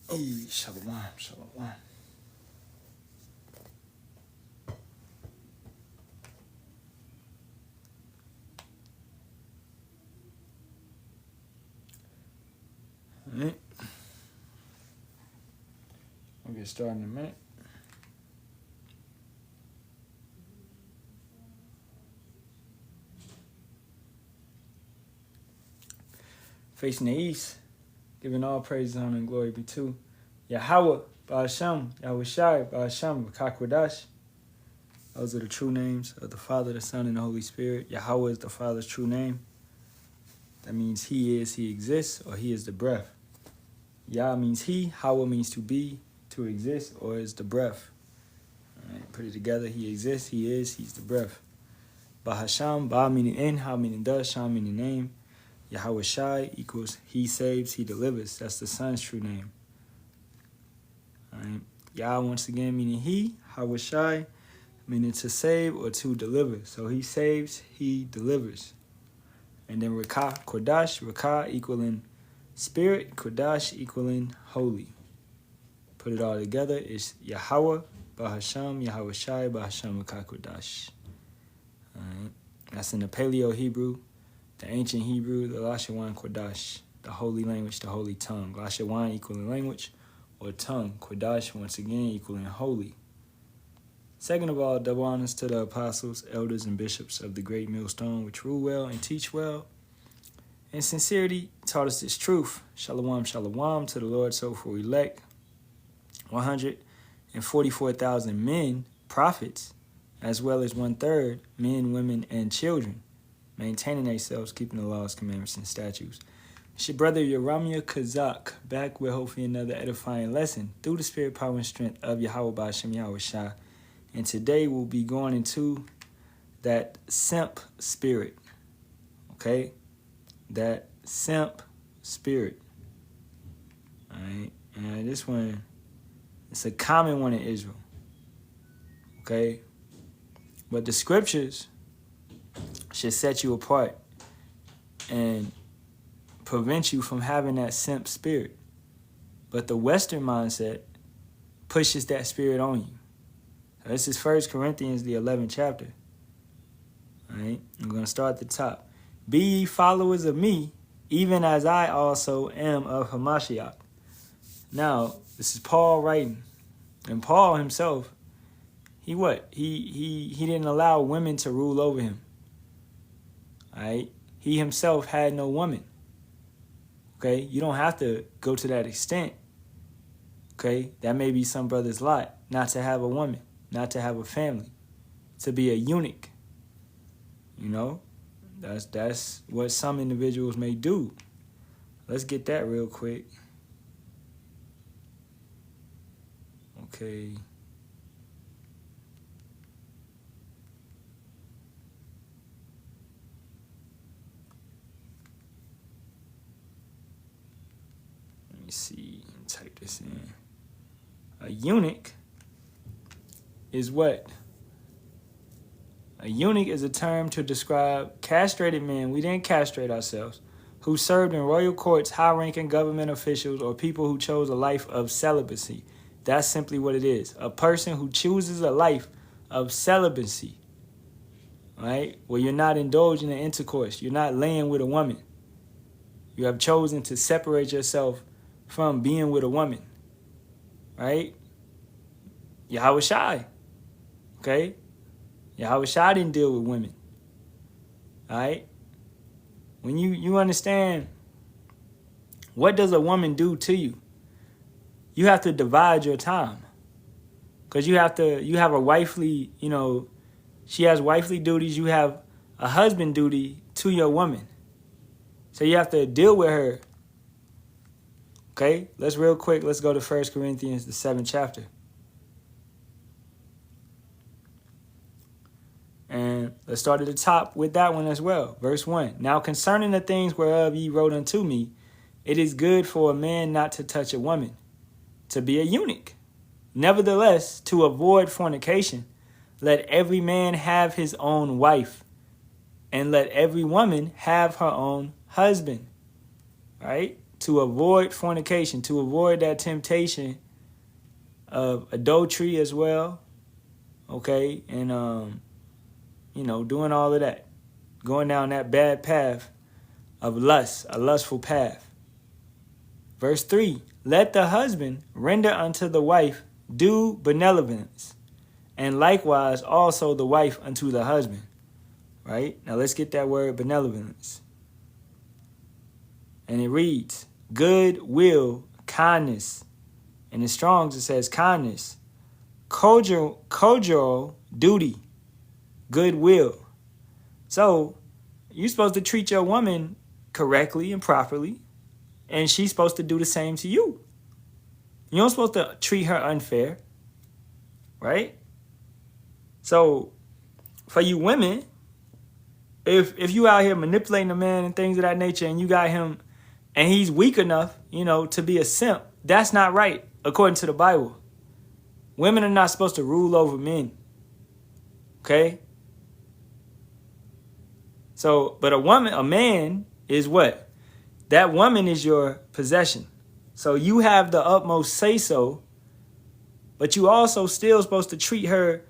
Hey, Shalawam, Shalawam. All right. We'll get started in a minute. Facing the east, giving all praise, honor, and glory be to Yahawah, Bahasham, Yahawashi, Bahasham, Barak. Those are the true names of the Father, the Son, and the Holy Spirit. Yahawah is the Father's true name. That means He is, He exists, or He is the breath. Yah means He, Hawa means to be, to exist, or is the breath. All right, put it together. He exists, He is, He's the breath. Bahasham, Ba meaning in, Ha meaning does, Sham meaning name. Yahawashi equals He saves, He delivers. That's the Son's true name. All right. Yah once again meaning He, Hawashi meaning to save or to deliver. So He saves, He delivers. And then Rakah, Kodash, Rakah equaling spirit, Kodash equaling holy. Put it all together, it's Yahawah, Bahasham, Yahawashi, Bahasham, Rakah, Kodash. All right. That's in the Paleo Hebrew, the ancient Hebrew, the Lashawan Kodash, the holy language, the holy tongue. Lashawan equaling language or tongue. Kodash, once again, equaling holy. Second of all, double honors to the apostles, elders, and bishops of the great millstone, which rule well and teach well. And sincerity taught us this truth. Shalawam, Shalawam to the Lord, soulful elect. 144,000 men, prophets, as well as 1/3 men, women, and children, maintaining themselves, keeping the laws, commandments, and statutes. It's your brother Yeramia Kazak, back with hopefully another edifying lesson through the spirit, power, and strength of Yahawah, Bahasham, Yahawashi. And today we'll be going into that Simp spirit, okay? That Simp spirit, all right? And this one, it's a common one in Israel, okay? But the scriptures should set you apart and prevent you from having that Simp spirit. But the Western mindset pushes that spirit on you. So this is 1 Corinthians, the 11th chapter. All right, I'm going to start at the top. Be ye followers of me, even as I also am of Hamashiach. Now, this is Paul writing. And Paul himself, he didn't allow women to rule over him. All right? He himself had no woman. Okay? You don't have to go to that extent. Okay? That may be some brother's lot, not to have a woman, not to have a family, to be a eunuch. You know? That's what some individuals may do. Let's get that real quick. Okay. Let me see. Type this in. A eunuch is what? A eunuch is a term to describe castrated men, we didn't castrate ourselves, who served in royal courts, high-ranking government officials, or people who chose a life of celibacy. That's simply what it is. A person who chooses a life of celibacy, right? Where you're not indulging in intercourse. You're not laying with a woman. You have chosen to separate yourself from being with a woman, right? Yahawashi, okay? Yahawashi didn't deal with women, all right? When you understand, what does a woman do to you? You have to divide your time, because you have a wifely, she has wifely duties. You have a husband duty to your woman. So you have to deal with her. Okay, let's go to 1 Corinthians, the 7th chapter. And let's start at the top with that one as well. Verse 1. Now concerning the things whereof ye wrote unto me, it is good for a man not to touch a woman, to be a eunuch. Nevertheless, to avoid fornication, let every man have his own wife, and let every woman have her own husband. Right? to avoid fornication, to avoid that temptation of adultery as well, okay? And, doing all of that, going down that bad path of lust, a lustful path. Verse 3, let the husband render unto the wife due benevolence, and likewise also the wife unto the husband. Right? Now let's get that word benevolence. And it reads, good will, kindness. In the Strong's it says kindness, cordial duty, goodwill. So you're supposed to treat your woman correctly and properly, and she's supposed to do the same to you. You're not supposed to treat her unfair, right? So for you women, if you out here manipulating a man and things of that nature, and you got him and he's weak enough, to be a simp, that's not right according to the Bible. Women are not supposed to rule over men. Okay? So, but a man is what? That woman is your possession. So you have the utmost say-so, but you also still supposed to treat her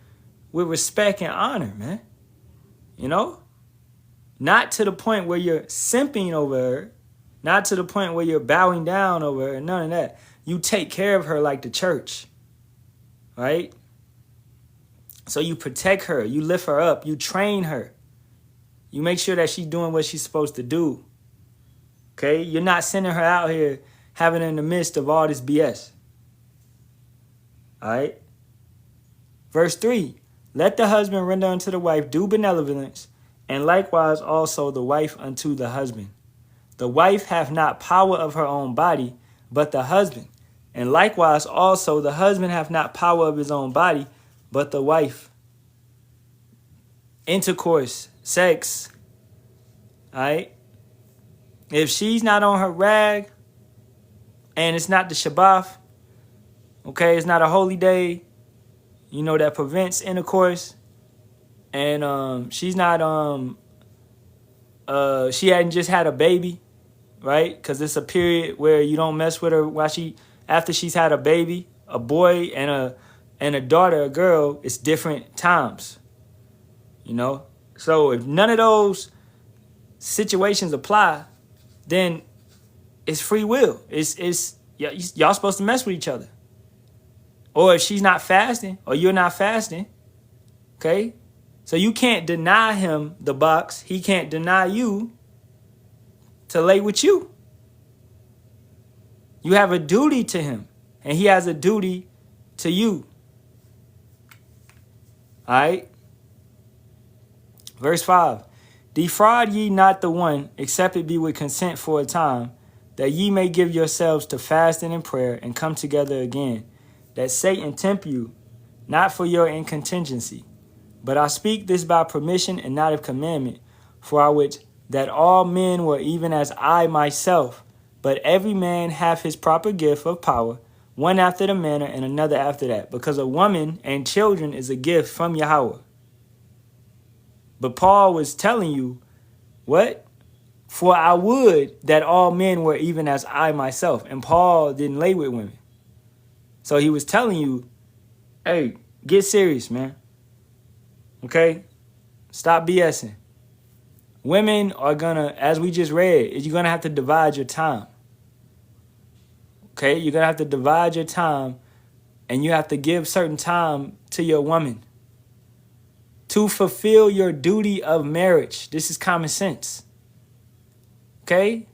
with respect and honor, man. Not to the point where you're simping over her, not to the point where you're bowing down over her, none of that. You take care of her like the church, right? So you protect her, you lift her up, you train her. You make sure that she's doing what she's supposed to do, okay? You're not sending her out here having her in the midst of all this BS, all right? Verse 3, let the husband render unto the wife due benevolence, and likewise also the wife unto the husband. The wife hath not power of her own body, but the husband. And likewise also the husband hath not power of his own body, but the wife. Intercourse, sex, all right? If she's not on her rag, and it's not the Shabbat, okay, it's not a holy day, that prevents intercourse, and she's not she hadn't just had a baby, right? Because it's a period where you don't mess with her after she's had a baby, a boy and a daughter, a girl. It's different times, So if none of those situations apply, then it's free will. It's y'all supposed to mess with each other. Or if she's not fasting or you're not fasting, okay? So you can't deny him the box. He can't deny you to lay with you. You have a duty to him, and he has a duty to you. All right? Verse 5. Defraud ye not the one, except it be with consent for a time, that ye may give yourselves to fasting and prayer and come together again, that Satan tempt you, not for your incontinency. But I speak this by permission and not of commandment, for I would that all men were even as I myself, but every man hath his proper gift of power, one after the manner and another after that, because a woman and children is a gift from Yahawah. But Paul was telling you, what? For I would that all men were even as I myself. And Paul didn't lay with women. So he was telling you, hey, get serious, man. Okay? Stop BSing. Women are gonna, as we just read, you're gonna have to divide your time. Okay? You're gonna have to divide your time, and you have to give certain time to your woman to fulfill your duty of marriage. This is common sense. Okay?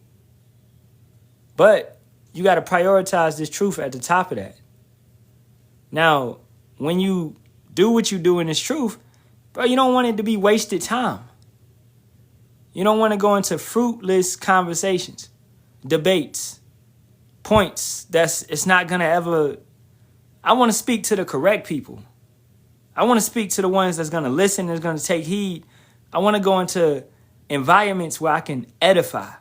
But you got to prioritize this truth at the top of that. Now, when you do what you do in this truth, bro, you don't want it to be wasted time. You don't want to go into fruitless conversations, debates, points. It's not going to ever. I want to speak to the correct people. I want to speak to the ones that's going to listen, that's going to take heed. I want to go into environments where I can edify.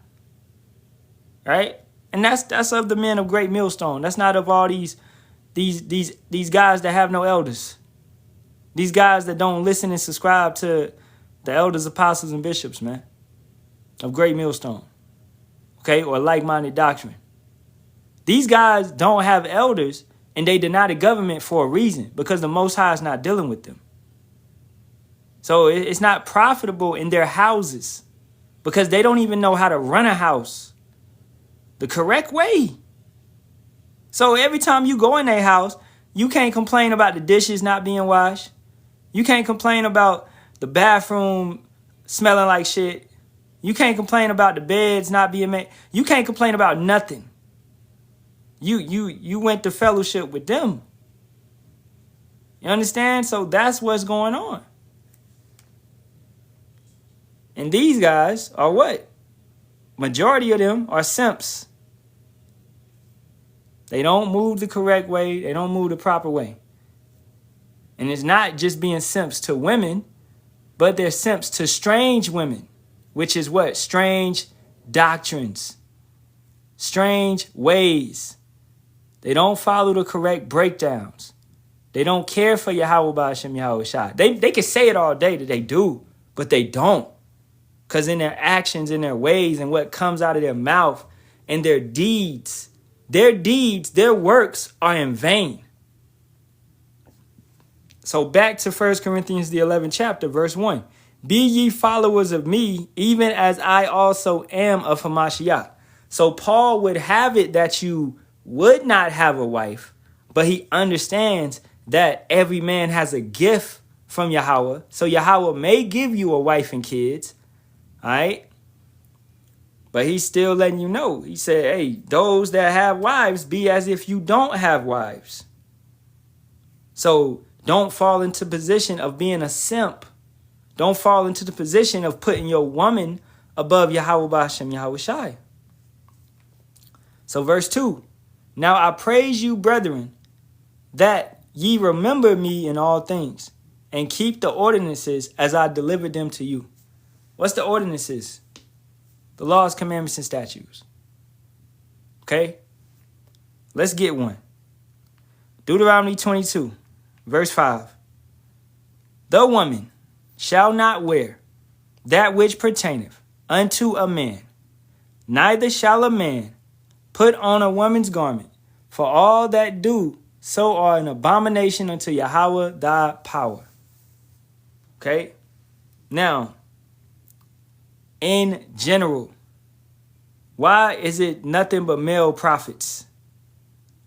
Right? And that's of the men of Great Millstone. That's not of all these guys that have no elders. These guys that don't listen and subscribe to the elders, apostles, and bishops, man, of Great Millstone. Okay? Or like-minded doctrine. These guys don't have elders, and they deny the government for a reason, because the Most High is not dealing with them. So it's not profitable in their houses because they don't even know how to run a house the correct way. So every time you go in their house, you can't complain about the dishes not being washed. You can't complain about the bathroom smelling like shit. You can't complain about the beds not being made. You can't complain about nothing. You went to fellowship with them. You understand? So that's what's going on. And these guys are what? Majority of them are simps. They don't move the correct way. They don't move the proper way. And it's not just being simps to women, but they're simps to strange women, which is what? Strange doctrines, strange ways. They don't follow the correct breakdowns. They don't care for Yahawah, Bahasham, Yahawashi. They can say it all day that they do, but they don't. Because in their actions, in their ways, and what comes out of their mouth, and their deeds, their works are in vain. So back to 1 Corinthians, the 11th chapter, verse 1. Be ye followers of me, even as I also am of Hamashiach. So Paul would have it that you would not have a wife, but he understands that every man has a gift from Yahawah. So Yahawah may give you a wife and kids, all right? But he's still letting you know. He said, hey, those that have wives, be as if you don't have wives. So don't fall into position of being a simp. Don't fall into the position of putting your woman above Yahawah, Bahasham, Yahawashi. So verse 2. Now I praise you, brethren, that ye remember me in all things, and keep the ordinances as I delivered them to you. What's the ordinances? The laws, commandments, and statutes. Okay? Let's get one. Deuteronomy 22, verse 5. The woman shall not wear that which pertaineth unto a man, neither shall a man put on a woman's garment, for all that do so are an abomination unto Yahawah thy power. Okay? Now, in general, why is it nothing but male prophets?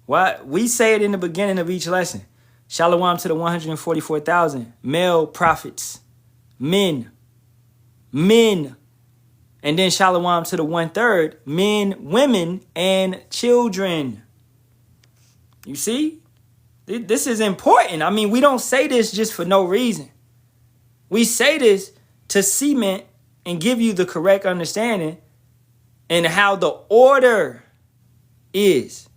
Why? We say it in the beginning of each lesson. Shalawam to the 144,000 male prophets, men. And then Shalawam to the 1/3, men, women, and children. You see? This is important. I mean, we don't say this just for no reason. We say this to cement and give you the correct understanding and how the order is.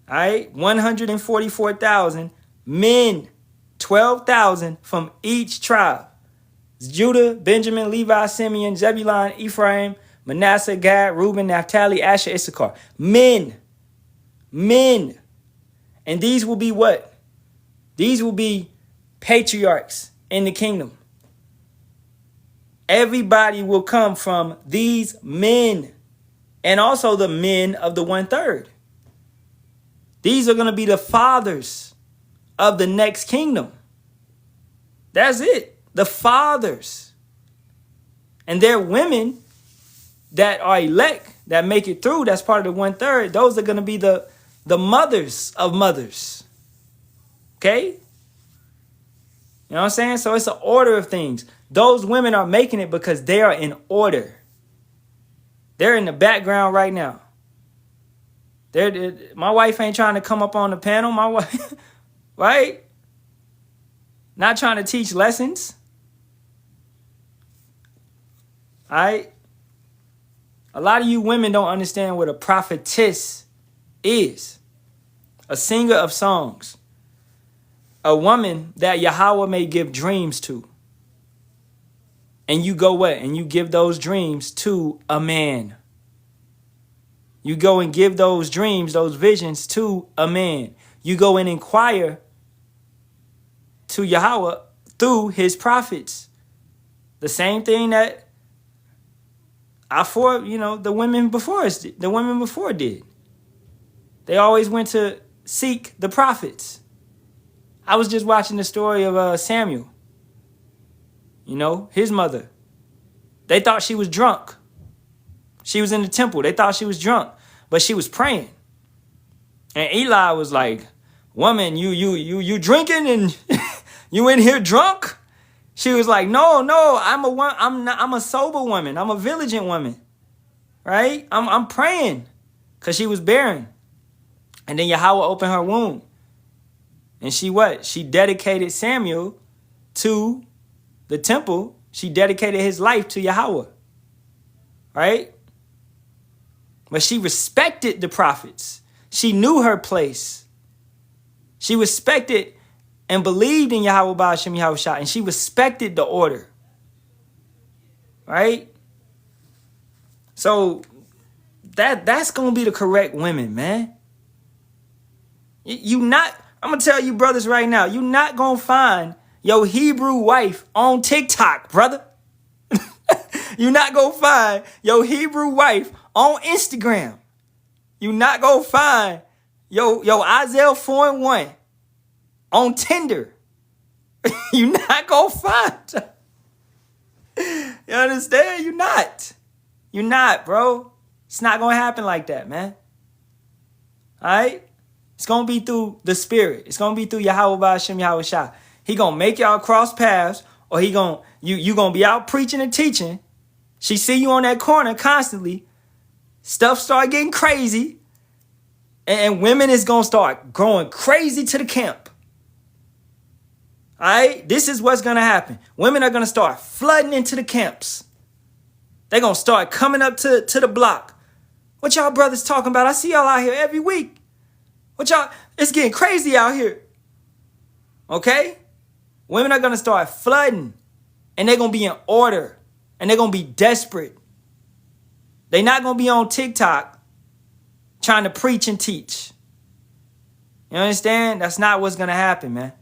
All right? 144,000 men, 12,000 from each tribe. Judah, Benjamin, Levi, Simeon, Zebulun, Ephraim, Manasseh, Gad, Reuben, Naphtali, Asher, Issachar. Men. And these will be what? These will be patriarchs in the kingdom. Everybody will come from these men, and also the men of the 1/3. These are going to be the fathers of the next kingdom. That's it. The fathers. And they're women that are elect, that make it through. That's part of the 1/3. Those are going to be the mothers of mothers. Okay? You know what I'm saying? So it's an order of things. Those women are making it because they are in order. They're in the background right now. My wife ain't trying to come up on the panel. My wife, right? Not trying to teach lessons. All right? A lot of you women don't understand what a prophetess is. A singer of songs. A woman that Yahawah may give dreams to. And you go what? And you give those dreams to a man. You go and give those dreams, those visions to a man. You go and inquire to Yahawah through his prophets. The same thing that the women before us did. The women before did. They always went to seek the prophets. I was just watching the story of Samuel. You know, his mother. They thought she was drunk. She was in the temple. They thought she was drunk, but she was praying. And Eli was like, "Woman, you drinking and you in here drunk?" She was like, "No, I'm a sober woman. I'm a vigilant woman, right? I'm praying," because she was barren. And then Yahawah opened her womb, and she dedicated Samuel to the temple. She dedicated his life to Yahawah, right? But she respected the prophets. She knew her place. She respected and believed in Yahawah Bahasham Yahawashi, and she respected the order, right? So that's gonna be the correct women, man. I'm gonna tell you brothers right now, you not gonna find your Hebrew wife on TikTok, brother. You not gonna find your Hebrew wife on Instagram. You not gonna find your Isaiah 4:1 on Tinder. You not gonna find. You understand? You're not, bro. It's not gonna happen like that, man. All right? It's gonna be through the Spirit. It's gonna be through Yahawah Bahasham Yahawashi. He gonna make y'all cross paths, or you gonna be out preaching and teaching. She see you on that corner constantly. Stuff start getting crazy, and women is gonna start growing crazy to the camp. All right, this is what's gonna happen. Women are gonna start flooding into the camps. They're gonna start coming up to the block. What y'all brothers talking about? I see y'all out here every week. It's getting crazy out here. Okay? Women are gonna start flooding, and they're gonna be in order, and they're gonna be desperate. They're not gonna be on TikTok trying to preach and teach. You understand? That's not what's gonna happen, man.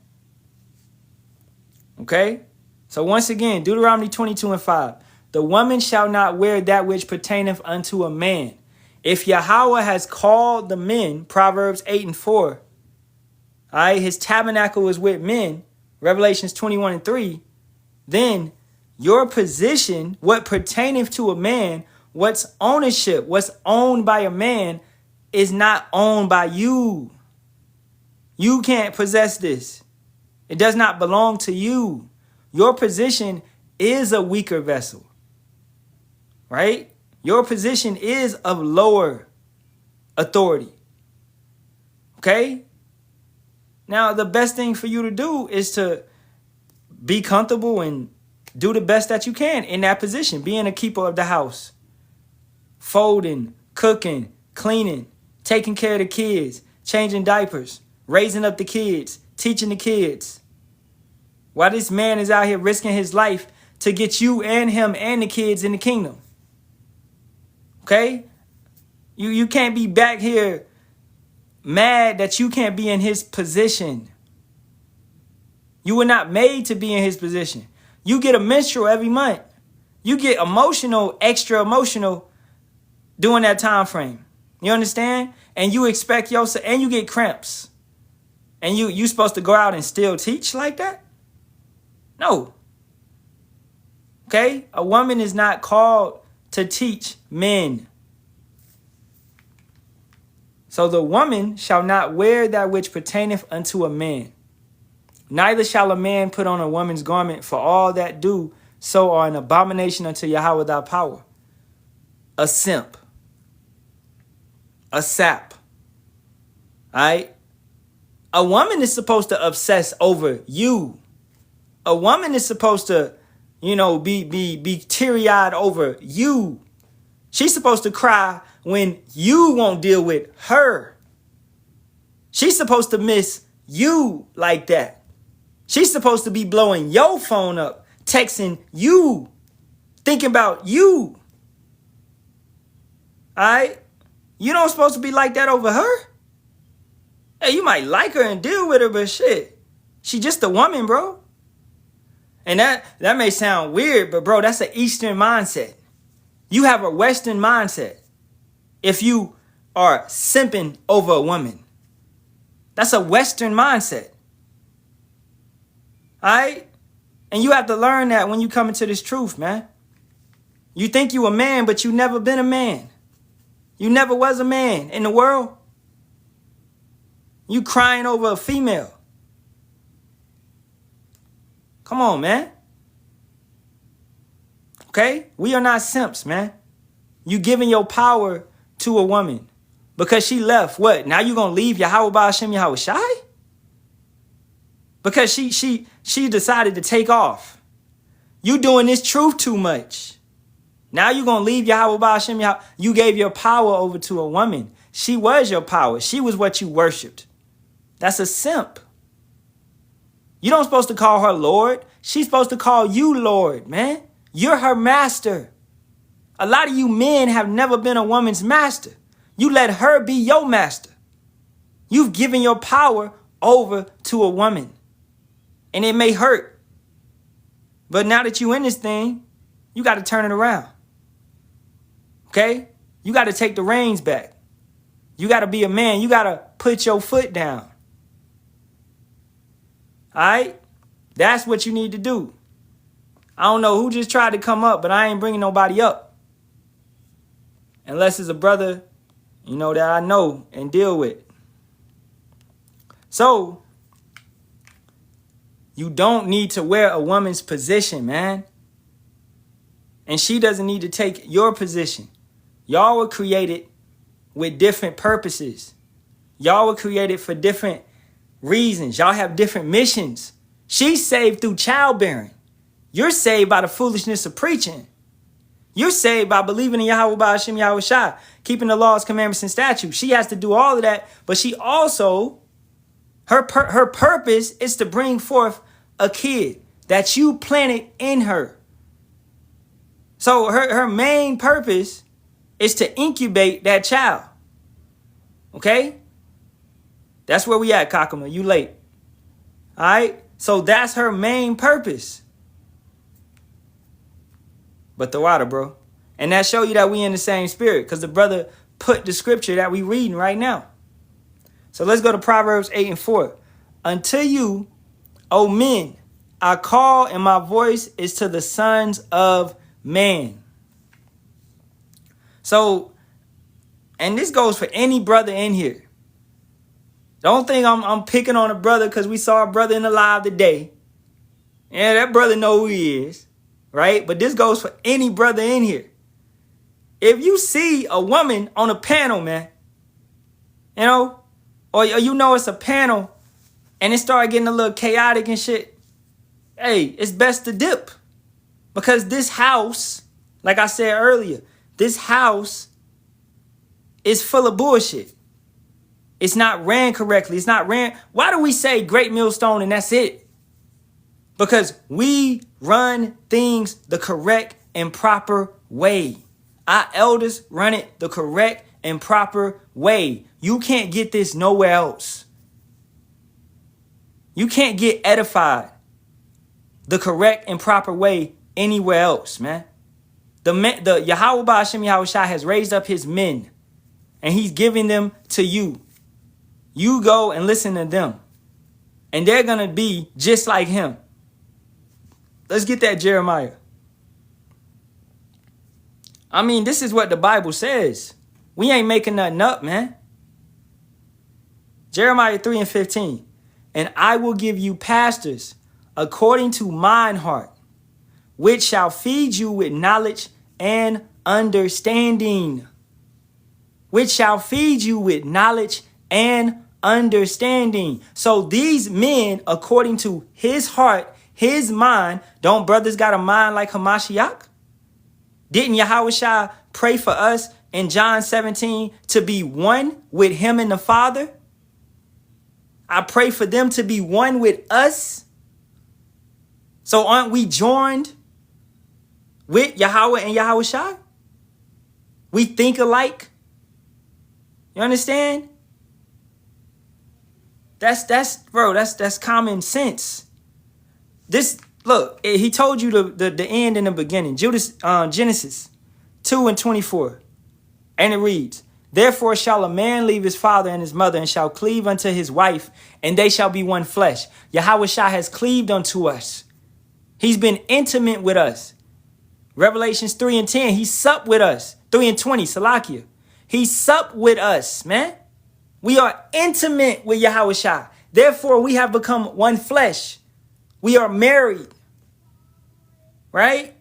Okay? So once again, Deuteronomy 22:5. The woman shall not wear that which pertaineth unto a man. If Yahawah has called the men, Proverbs 8:4, all right, his tabernacle is with men, Revelations 21:3, then your position, what pertaineth to a man, what's ownership, what's owned by a man, is not owned by you. You can't possess this. It does not belong to you. Your position is a weaker vessel, right? Your position is of lower authority, okay? Now, the best thing for you to do is to be comfortable and do the best that you can in that position, being a keeper of the house, folding, cooking, cleaning, taking care of the kids, changing diapers, raising up the kids, teaching the kids. While this man is out here risking his life to get you and him and the kids in the kingdom. Okay? You can't be back here mad that you can't be in his position. You were not made to be in his position. You get a menstrual every month. You get emotional, extra emotional during that time frame. You understand? And you expect yourself, and you get cramps. And you supposed to go out and still teach like that? No. Okay? A woman is not called to teach men. So the woman shall not wear that which pertaineth unto a man. Neither shall a man put on a woman's garment, for all that do so are an abomination unto Yahawah thy power. A simp. A sap. Alright? A woman is supposed to obsess over you. A woman is supposed to, be teary-eyed over you. She's supposed to cry when you won't deal with her. She's supposed to miss you like that. She's supposed to be blowing your phone up, texting you, thinking about you. All right? You don't supposed to be like that over her. Hey, you might like her and deal with her, but shit, she just a woman, bro. And that may sound weird, but bro, that's an Eastern mindset. You have a Western mindset. If you are simping over a woman. That's a Western mindset. All right? And you have to learn that when you come into this truth, man. You think you a man, but you never been a man. You never was a man in the world. You crying over a female. Come on, man. Okay? We are not simps, man. You giving your power to a woman because she left. What? Now you gonna leave Yahawah Bahasham Yahawashi? Because she decided to take off. You doing this truth too much. Now you gonna leave Yahawah Bahasham Yahawah. You gave your power over to a woman. She was your power. She was what you worshipped. That's a simp. You don't supposed to call her Lord. She's supposed to call you Lord, man. You're her master. A lot of you men have never been a woman's master. You let her be your master. You've given your power over to a woman. And it may hurt. But now that you in this thing, you got to turn it around. Okay? You got to take the reins back. You got to be a man. You got to put your foot down. All right? That's what you need to do. I don't know who just tried to come up, but I ain't bringing nobody up. Unless it's a brother, that I know and deal with. So, you don't need to wear a woman's position, man. And she doesn't need to take your position. Y'all were created with different purposes. Y'all were created for different reasons. Y'all have different missions. She's saved through childbearing. You're saved by the foolishness of preaching. You're saved by believing in Yahawah Bahasham Yahawashi, keeping the laws, commandments, and statutes. She has to do all of that, but she also, her purpose is to bring forth a kid that you planted in her. So her main purpose is to incubate that child. Okay? That's where we at, Kakama. You late. All right? So that's her main purpose. But the water, bro. And that show you that we in the same spirit, because the brother put the scripture that we reading right now. So let's go to Proverbs 8:4. Unto you, O men, I call, and my voice is to the sons of man. So, and this goes for any brother in here. Don't think I'm picking on a brother because we saw a brother in the live today. Yeah, that brother know who he is, right? But this goes for any brother in here. If you see a woman on a panel, man, or it's a panel and it started getting a little chaotic and shit, hey, it's best to dip. Because this house, like I said earlier, this house is full of bullshit. It's not ran correctly. It's not ran. Why do we say Great Millstone and that's it? Because we run things the correct and proper way. Our elders run it the correct and proper way. You can't get this nowhere else. You can't get edified the correct and proper way anywhere else, man. The Yahawah Bahasham Yahawashi has raised up his men, and he's giving them to you. You go and listen to them, and they're going to be just like him. Let's get that Jeremiah. I mean, this is what the Bible says. We ain't making nothing up, man. Jeremiah 3:15. And I will give you pastors according to mine heart, which shall feed you with knowledge and understanding. Which shall feed you with knowledge and understanding. So these men, according to his heart, his mind, don't brothers got a mind like Hamashiach? Didn't Yahawashi pray for us in John 17 to be one with him and the Father? I pray for them to be one with us. So aren't we joined with Yahawah and Yahawashi? We think alike. You understand? That's common sense. This, look, he told you the end in the beginning. Genesis 2:24. And it reads, Therefore shall a man leave his father and his mother, and shall cleave unto his wife, and they shall be one flesh. Yahawashi has cleaved unto us. He's been intimate with us. Revelations 3 and 10, he supped with us. 3 and 20, Salakia. He supped with us, man. We are intimate with Yahawashi. Therefore, we have become one flesh. We are married. Right?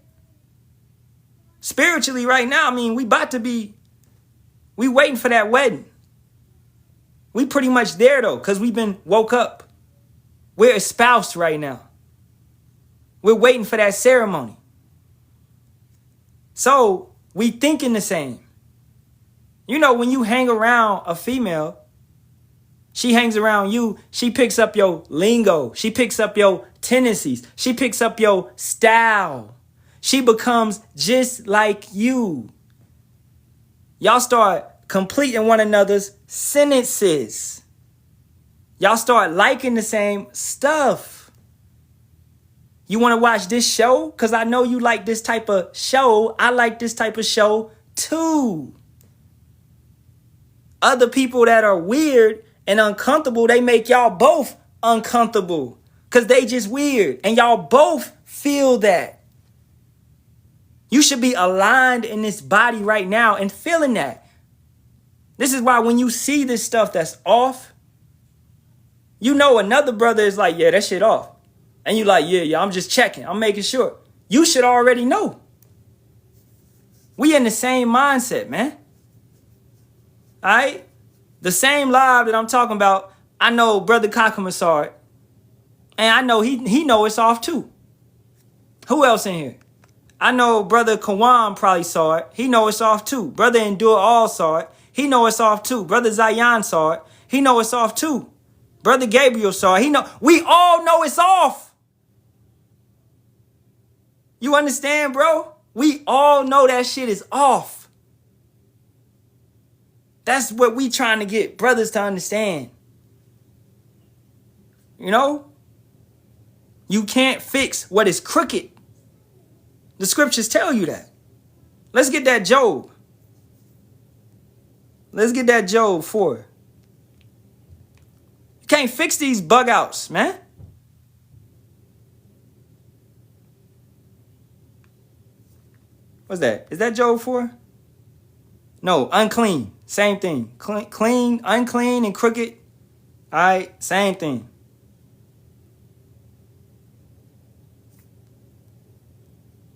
Spiritually right now, I mean, we waiting for that wedding. We pretty much there though, because we've been woke up. We're espoused right now. We're waiting for that ceremony. So we thinking the same. You know, when you hang around a female, she hangs around you, she picks up your lingo. She picks up your tendencies. She picks up your style. She becomes just like you. Y'all start completing one another's sentences. Y'all start liking the same stuff. You want to watch this show? Because I know you like this type of show. I like this type of show too. Other people that are weird and uncomfortable, they make y'all both uncomfortable. Because they just weird. And y'all both feel that. You should be aligned in this body right now and feeling that. This is why when you see this stuff that's off, you know another brother is like, yeah, that shit off. And you like, yeah, I'm just checking. I'm making sure. You should already know. We in the same mindset, man. All right? The same live that I'm talking about, I know Brother Kakama saw it. And I know he know it's off too. Who else in here? I know Brother Kawan probably saw it. He know it's off too. Brother Endure All saw it. He know it's off too. Brother Zion saw it. He know it's off too. Brother Gabriel saw it. We all know it's off. You understand, bro? We all know that shit is off. That's what we trying to get brothers to understand. You know? You can't fix what is crooked. The scriptures tell you that. Let's get that Job. Let's get that Job 4. You can't fix these bug outs, man. What's that? Is that Job 4? No, unclean. Same thing. Clean, unclean, and crooked. All right, same thing.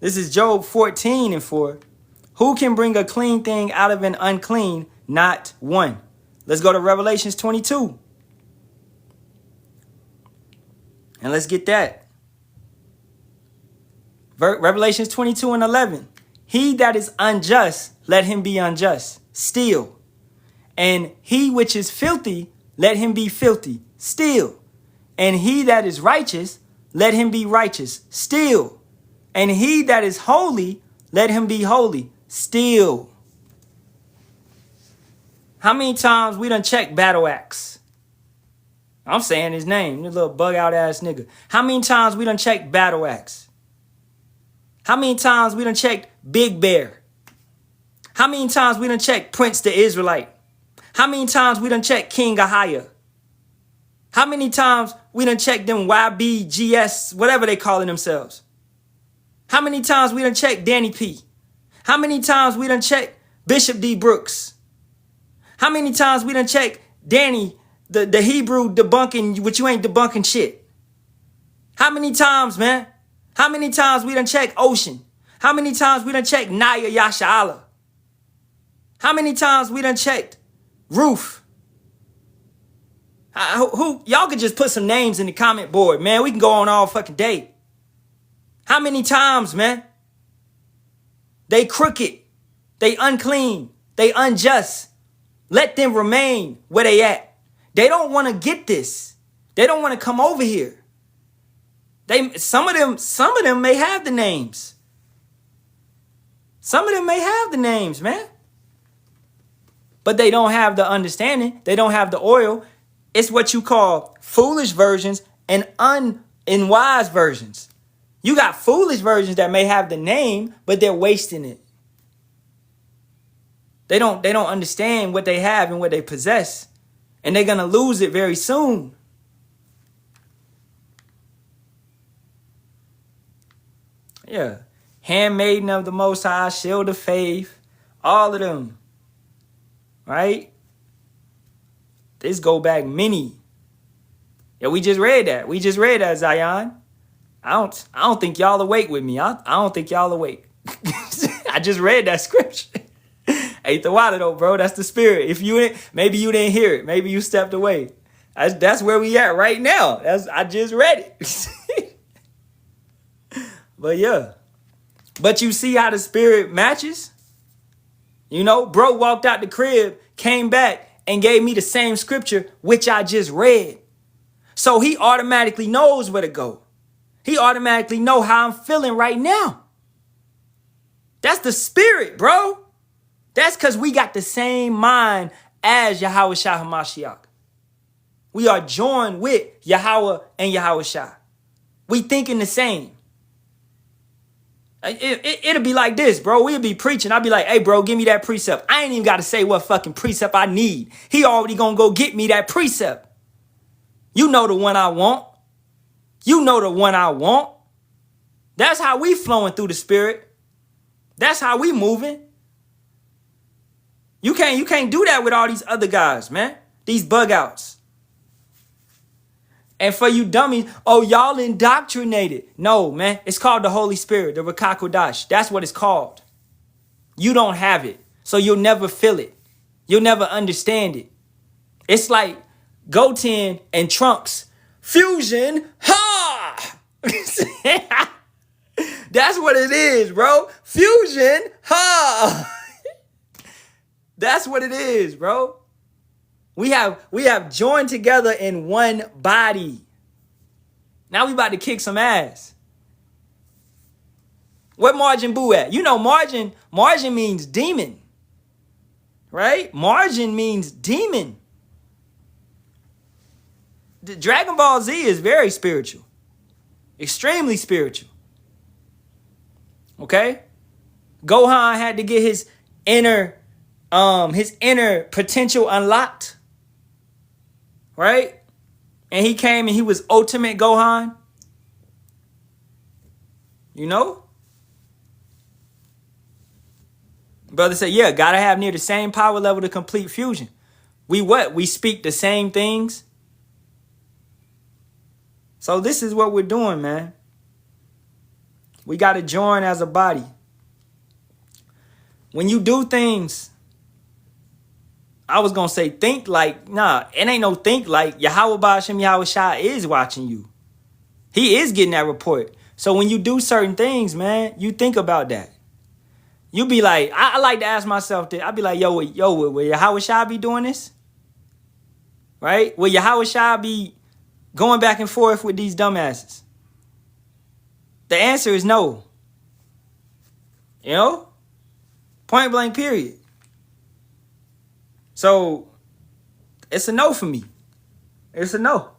This is Job 14 and 4. Who can bring a clean thing out of an unclean? Not one. Let's go to Revelations 22. And let's get that. Revelations 22 and 11. He that is unjust, let him be unjust still. And he which is filthy, let him be filthy still. And he that is righteous, let him be righteous still. And he that is holy, let him be holy still. How many times we done checked Battle Axe? I'm saying his name, this little bug out ass nigga. How many times we done checked Battle Axe? How many times we done checked Big Bear? How many times we done checked Prince the Israelite? How many times we done checked King Ahaya? How many times we done checked them YBGS, whatever they calling themselves? How many times we done checked Danny P? How many times we done checked Bishop D. Brooks? How many times we done checked Danny, the Hebrew debunking, which you ain't debunking shit? How many times, man? How many times we done checked Ocean? How many times we done checked Naya Yasharahla? How many times we done checked Roof? Who y'all could just put some names in the comment board, man. We can go on all fucking day. How many times, man? They crooked. They unclean. They unjust. Let them remain where they at. They don't want to get this. They don't want to come over here. Some of them may have the names. Some of them may have the names, man. But they don't have the understanding. They don't have the oil. It's what you call foolish versions and unwise versions. You got foolish versions that may have the name, but they're wasting it. They don't understand what they have and what they possess. And they're going to lose it very soon. Yeah. Handmaiden of the Most High, Shield of Faith, all of them. Right? This go back many. Yeah, we just read that. We just read that, Zion. I don't think y'all awake with me. I don't think y'all awake. I just read that scripture. Ain't the water though, bro. That's the spirit. If you maybe you didn't hear it. Maybe you stepped away. That's where we at right now. I just read it. But yeah. But you see how the spirit matches? You know, bro walked out the crib, came back, and gave me the same scripture, which I just read. So he automatically knows where to go. He automatically know how I'm feeling right now. That's the spirit, bro. That's because we got the same mind as Yahawashi HaMashiach. We are joined with Yahawah and Yahawashi. We thinking the same. It'll be like this, bro. We'll be preaching. I'll be like, hey, bro, give me that precept. I ain't even got to say what fucking precept I need. He already gonna go get me that precept. You know the one I want. You know the one I want. That's how we flowing through the spirit. That's how we moving. You can't do that with all these other guys, man. These bug outs. And for you dummies, oh, y'all indoctrinated. No, man. It's called the Holy Spirit, the Rakakodash. That's what it's called. You don't have it. So you'll never feel it. You'll never understand it. It's like Goten and Trunks. Fusion. Ha! That's what it is, bro. Fusion. Ha! That's what it is, bro. We have joined together in one body. Now we about to kick some ass. What Margin Boo at? You know margin means demon. Right? Margin means demon. The Dragon Ball Z is very spiritual. Extremely spiritual. Okay? Gohan had to get his inner potential unlocked. Right? And he came and he was ultimate Gohan. You know? Brother said, yeah, gotta have near the same power level to complete fusion. We what? We speak the same things. So this is what we're doing, man. We gotta join as a body. When you do things, I was going to say think like, nah, it ain't no think like. Yahawah Bahasham Yahawashi is watching you. He is getting that report. So when you do certain things, man, you think about that. You be like, I like to ask myself that. I be like, will Yahawashi be doing this? Right? Will Yahawashi be going back and forth with these dumbasses? The answer is no. You know? Point blank period. So, it's a no for me. It's a no.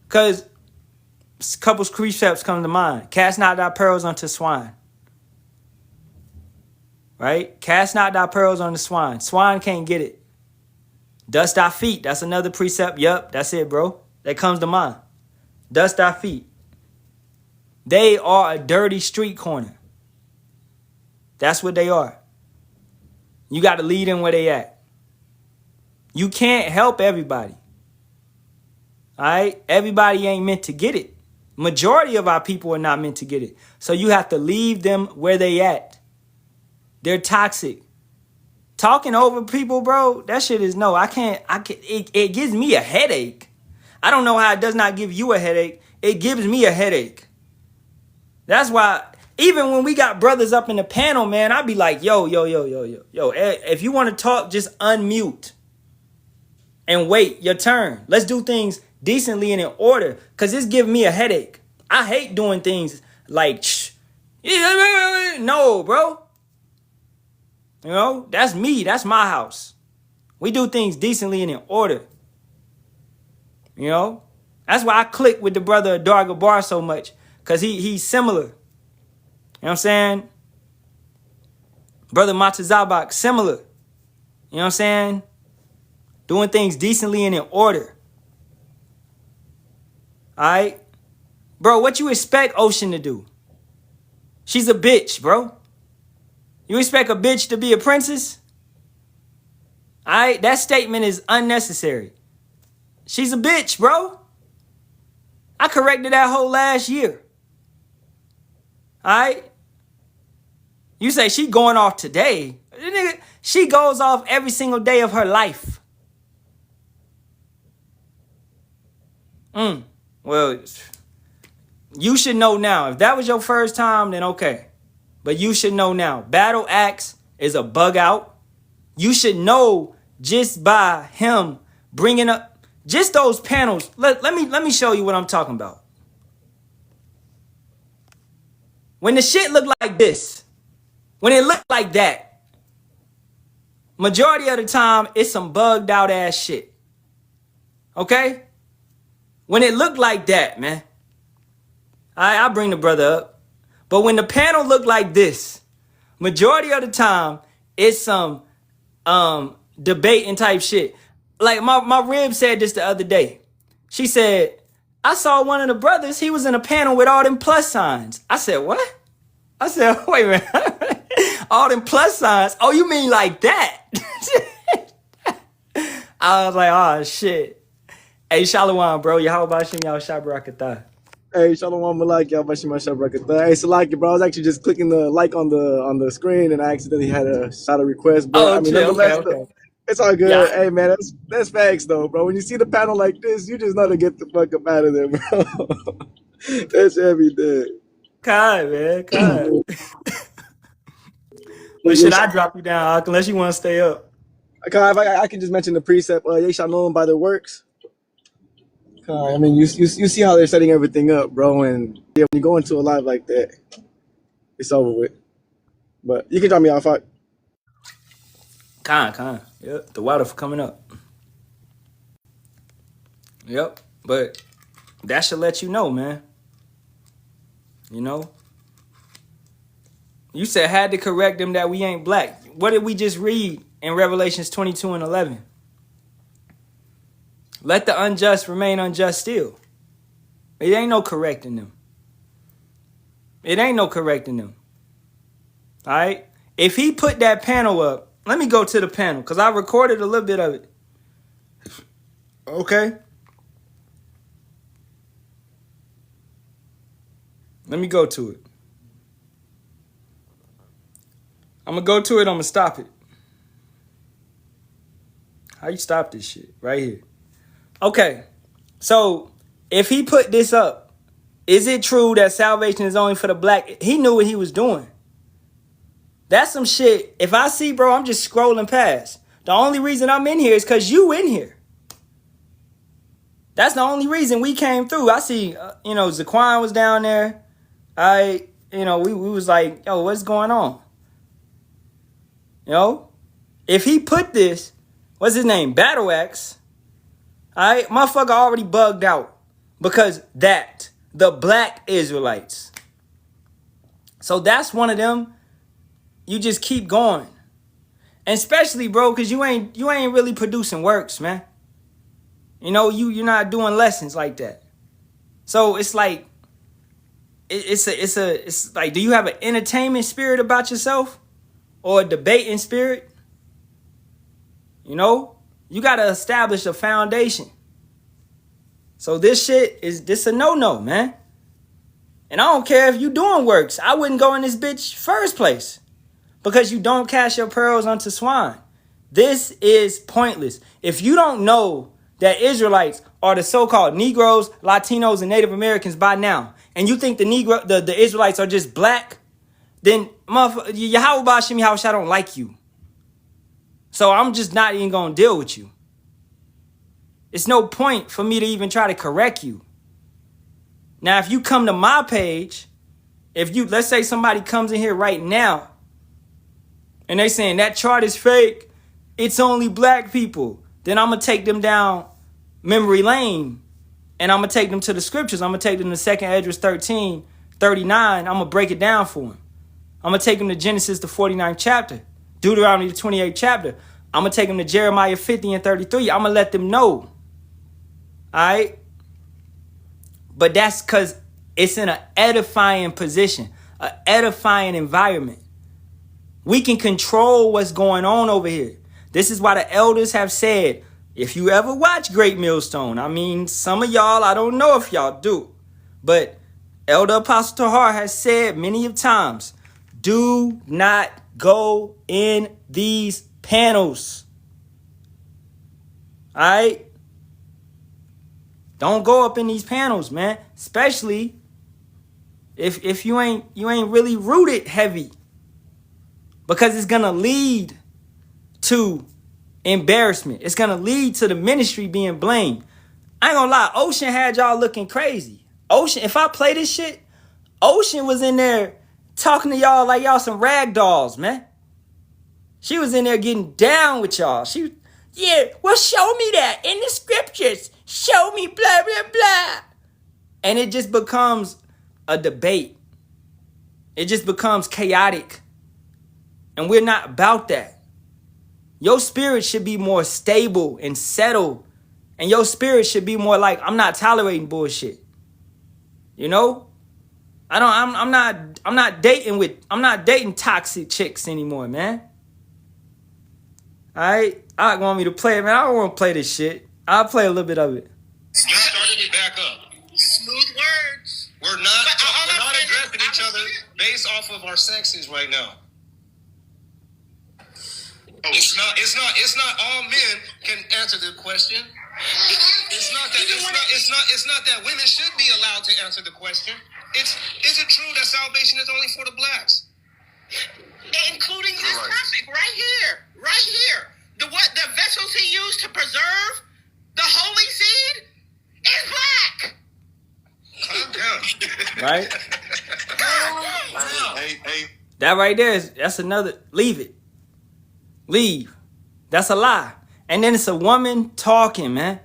Because a couple precepts come to mind. Cast not thy pearls unto swine. Right? Cast not thy pearls unto swine. Swine can't get it. Dust thy feet. That's another precept. Yup, that's it, bro. That comes to mind. Dust thy feet. They are a dirty street corner. That's what they are. You got to lead them where they at. You can't help everybody. All right? Everybody ain't meant to get it. Majority of our people are not meant to get it. So you have to leave them where they at. They're toxic. Talking over people, bro, that shit is no. I can't. It gives me a headache. I don't know how it does not give you a headache. It gives me a headache. That's why even when we got brothers up in the panel, man, I'd be like, yo, if you want to talk, just unmute and wait your turn. Let's do things decently and in order, because it's giving me a headache. I hate doing things like, no, bro. You know, that's me. That's my house. We do things decently and in order. You know, that's why I click with the brother Darga Bar so much, because he's similar. You know what I'm saying? Brother Matazabak, similar. You know what I'm saying? Doing things decently and in order. All right? Bro, what you expect Ocean to do? She's a bitch, bro. You expect a bitch to be a princess? All right? That statement is unnecessary. She's a bitch, bro. I corrected that whole last year. All right? You say she going off today. She goes off every single day of her life. Well, you should know now. If that was your first time, then okay. But you should know now. Battle Axe is a bug out. You should know just by him bringing up just those panels. Let me show you what I'm talking about. When the shit looked like this, when it looked like that, majority of the time, it's some bugged out ass shit. Okay? When it looked like that, man. I'll bring the brother up. But when the panel looked like this, majority of the time, it's some debating type shit. Like my rib said this the other day. She said, I saw one of the brothers, he was in a panel with all them plus signs. I said, what? I said, wait a minute. All them plus signs? Oh, you mean like that? I was like, oh, shit. Hey, Shalawam, bro. Yahawah, Bahasham, Yasharahla. Hey, Shalawam, Yahawashi, Yasharahla. Hey, Salaki, bro. I was actually just clicking the like on the screen, and I accidentally had a shot of request. But Oh, I mean, okay. it's all good. Yeah. Hey, man, that's facts though, bro. When you see the panel like this, you just know to get the fuck up out of there, bro. That's every day. God, man. God. But should I drop you down, Ak, unless you want to stay up? I can just mention the precept, Yasharahla by the works. I mean, you see how they're setting everything up, bro, and yeah, when you go into a live like that, it's over with. But you can drop me off. Con. Yep. The water for coming up. Yep. But that should let you know, man. You know? You said had to correct them that we ain't black. What did we just read in Revelations 22 and 11? Let the unjust remain unjust still. It ain't no correcting them. It ain't no correcting them. All right? If he put that panel up, let me go to the panel because I recorded a little bit of it. Okay? Let me go to it. I'm going to go to it. I'm going to stop it. How you stop this shit? Right here. Okay. So, if he put this up, is it true that salvation is only for the black? He knew what he was doing. That's some shit. If I see, bro, I'm just scrolling past. The only reason I'm in here is because you in here. That's the only reason we came through. I see, Zaquan was down there. We was like, yo, what's going on? You know? If he put this, what's his name? Battle Axe. All right, motherfucker already bugged out. Because the black Israelites. So that's one of them. You just keep going. And especially, bro, because you ain't really producing works, man. You know, you're not doing lessons like that. So it's like, it's like, do you have an entertainment spirit about yourself? Or a debating spirit? You know? You got to establish a foundation. So this a no-no, man. And I don't care if you doing works. I wouldn't go in this bitch first place. Because you don't cast your pearls unto swine. This is pointless. If you don't know that Israelites are the so-called Negroes, Latinos, and Native Americans by now, and you think the Israelites are just black, then Yahawah Bahasham Yahawashi, I don't like you. So I'm just not even going to deal with you. It's no point for me to even try to correct you. Now, if you come to my page, let's say somebody comes in here right now, and they saying that chart is fake, it's only black people, then I'm going to take them down memory lane, and I'm going to take them to the scriptures. I'm going to take them to 2 Esdras 13:39. I'm going to break it down for them. I'm going to take them to Genesis, the 49th chapter. Deuteronomy, the 28th chapter. I'm going to take them to Jeremiah 50 and 33. I'm going to let them know. All right? But that's because it's in an edifying position, an edifying environment. We can control what's going on over here. This is why the elders have said, if you ever watch Great Millstone, I mean, some of y'all, I don't know if y'all do, but Elder Apostle Tahar has said many of times, do not go in these panels. All right? Don't go up in these panels, man. Especially if you ain't really rooted heavy. Because it's gonna lead to embarrassment. It's gonna lead to the ministry being blamed. I ain't gonna lie, Ocean had y'all looking crazy. Ocean, if I play this shit, Ocean was in there talking to y'all like y'all some rag dolls, man. She was in there getting down with y'all. Yeah, well, show me that in the scriptures. Show me blah, blah, blah. And it just becomes a debate. It just becomes chaotic. And we're not about that. Your spirit should be more stable and settled. And your spirit should be more like, I'm not tolerating bullshit. You know? I'm not dating toxic chicks anymore, man. Alright? I want me to play it, man. I don't want to play this shit. I'll play a little bit of it. You started it back up. Smooth words. We're not addressing each other based off of our sexes right now. It's not all men can answer the question. It's not that women should be allowed to answer the question. Is it true that salvation is only for the blacks? Including this topic right here. The vessels he used to preserve the holy seed is black. Calm down. Right? Hey. That right there that's another. Leave it. Leave. That's a lie. And then it's a woman talking, man.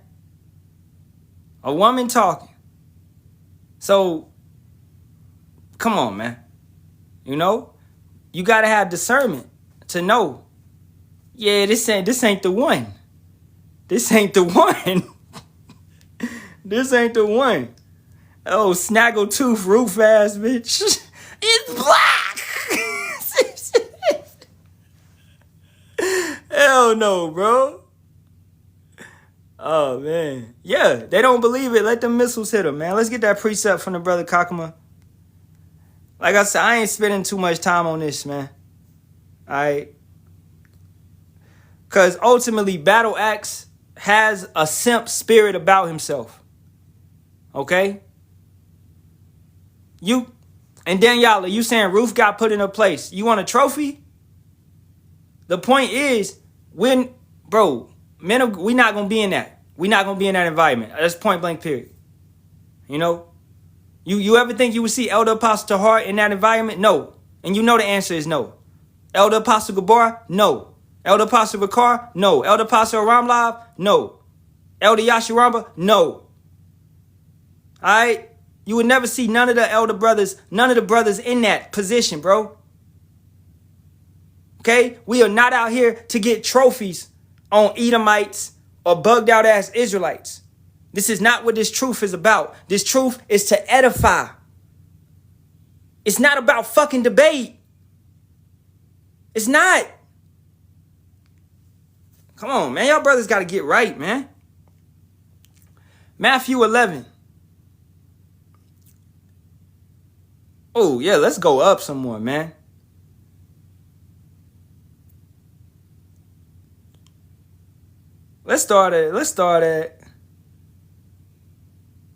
A woman talking. So, come on, man. You know? You gotta have discernment to know. Yeah, this ain't the one. This ain't the one. This ain't the one. Oh, snaggletooth roof ass bitch. It's black. Hell no, bro. Oh, man. Yeah, they don't believe it. Let them missiles hit them, man. Let's get that precept from the brother Kakuma. Like I said, I ain't spending too much time on this, man. All right? Because ultimately, Battle Axe has a simp spirit about himself. Okay? You, and Daniela, you saying Ruth got put in her place. You want a trophy? The point is, we're not going to be in that. We're not going to be in that environment. That's point blank, period. You know? You ever think you would see Elder Apostle Tahar in that environment? No. And you know the answer is no. Elder Apostle Gabar? No. Elder Apostle Bakar? No. Elder Apostle Ramlav? No. Elder Yasharahla? No. All right? You would never see none of the brothers in that position, bro. Okay? We are not out here to get trophies on Edomites or bugged out ass Israelites. This is not what this truth is about. This truth is to edify. It's not about fucking debate. It's not. Come on, man. Y'all brothers got to get right, man. Matthew 11. Oh, yeah, let's go up some more, man. Let's start at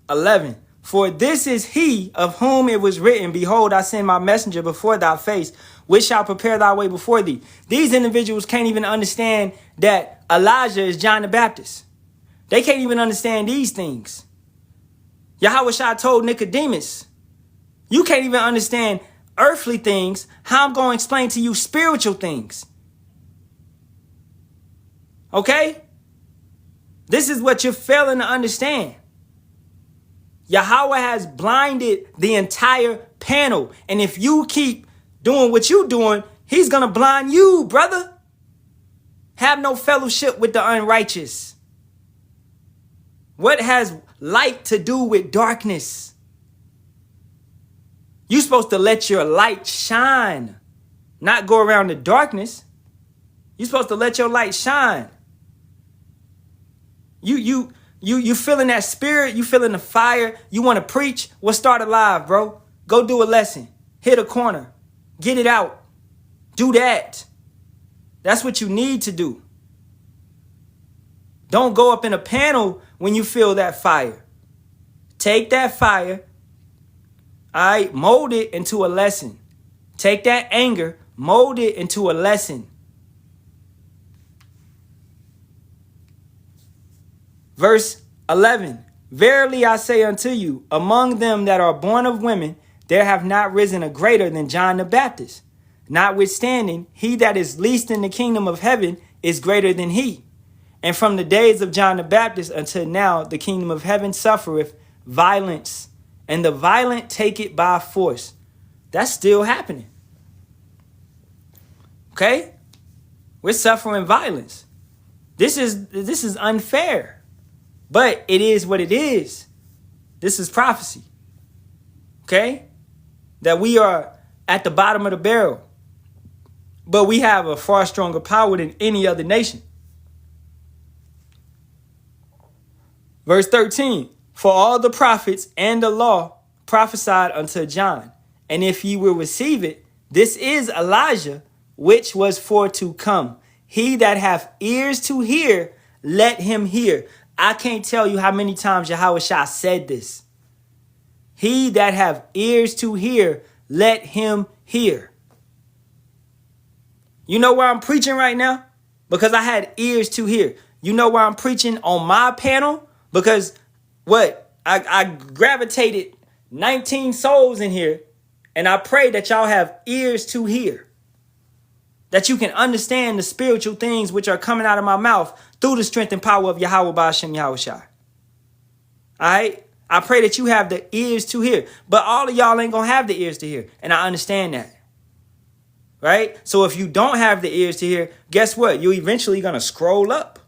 11. For this is he of whom it was written, behold, I send my messenger before thy face, which shall prepare thy way before thee. These individuals can't even understand that Elijah is John the Baptist. They can't even understand these things. Yahawashi told Nicodemus, you can't even understand earthly things. How I'm going to explain to you spiritual things. Okay? This is what you're failing to understand. Yahawah has blinded the entire panel. And if you keep doing what you doing, he's going to blind you, brother. Have no fellowship with the unrighteous. What has light to do with darkness? You're supposed to let your light shine, not go around the darkness. You're supposed to let your light shine. You feeling that spirit, you feeling the fire, you want to preach? Well, start a live, bro. Go do a lesson. Hit a corner. Get it out. Do that. That's what you need to do. Don't go up in a panel when you feel that fire. Take that fire, all right, mold it into a lesson. Take that anger, mold it into a lesson. Verse 11, verily I say unto you, among them that are born of women, there have not risen a greater than John the Baptist. Notwithstanding, he that is least in the kingdom of heaven is greater than he. And from the days of John the Baptist until now, the kingdom of heaven suffereth violence, and the violent take it by force. That's still happening. Okay? We're suffering violence. This is unfair. But it is what it is. This is prophecy. Okay? That we are at the bottom of the barrel. But we have a far stronger power than any other nation. Verse 13. For all the prophets and the law prophesied unto John. And if ye will receive it, this is Elijah, which was for to come. He that hath ears to hear, let him hear. I can't tell you how many times Yahawashi said this. He that have ears to hear, let him hear. You know where I'm preaching right now? Because I had ears to hear. You know where I'm preaching on my panel? Because what? I gravitated 19 souls in here, and I pray that y'all have ears to hear. That you can understand the spiritual things which are coming out of my mouth through the strength and power of Yahawah, Bahasham, Yahawashi. All right? I pray that you have the ears to hear. But all of y'all ain't going to have the ears to hear. And I understand that. Right? So if you don't have the ears to hear, guess what? You're eventually going to scroll up.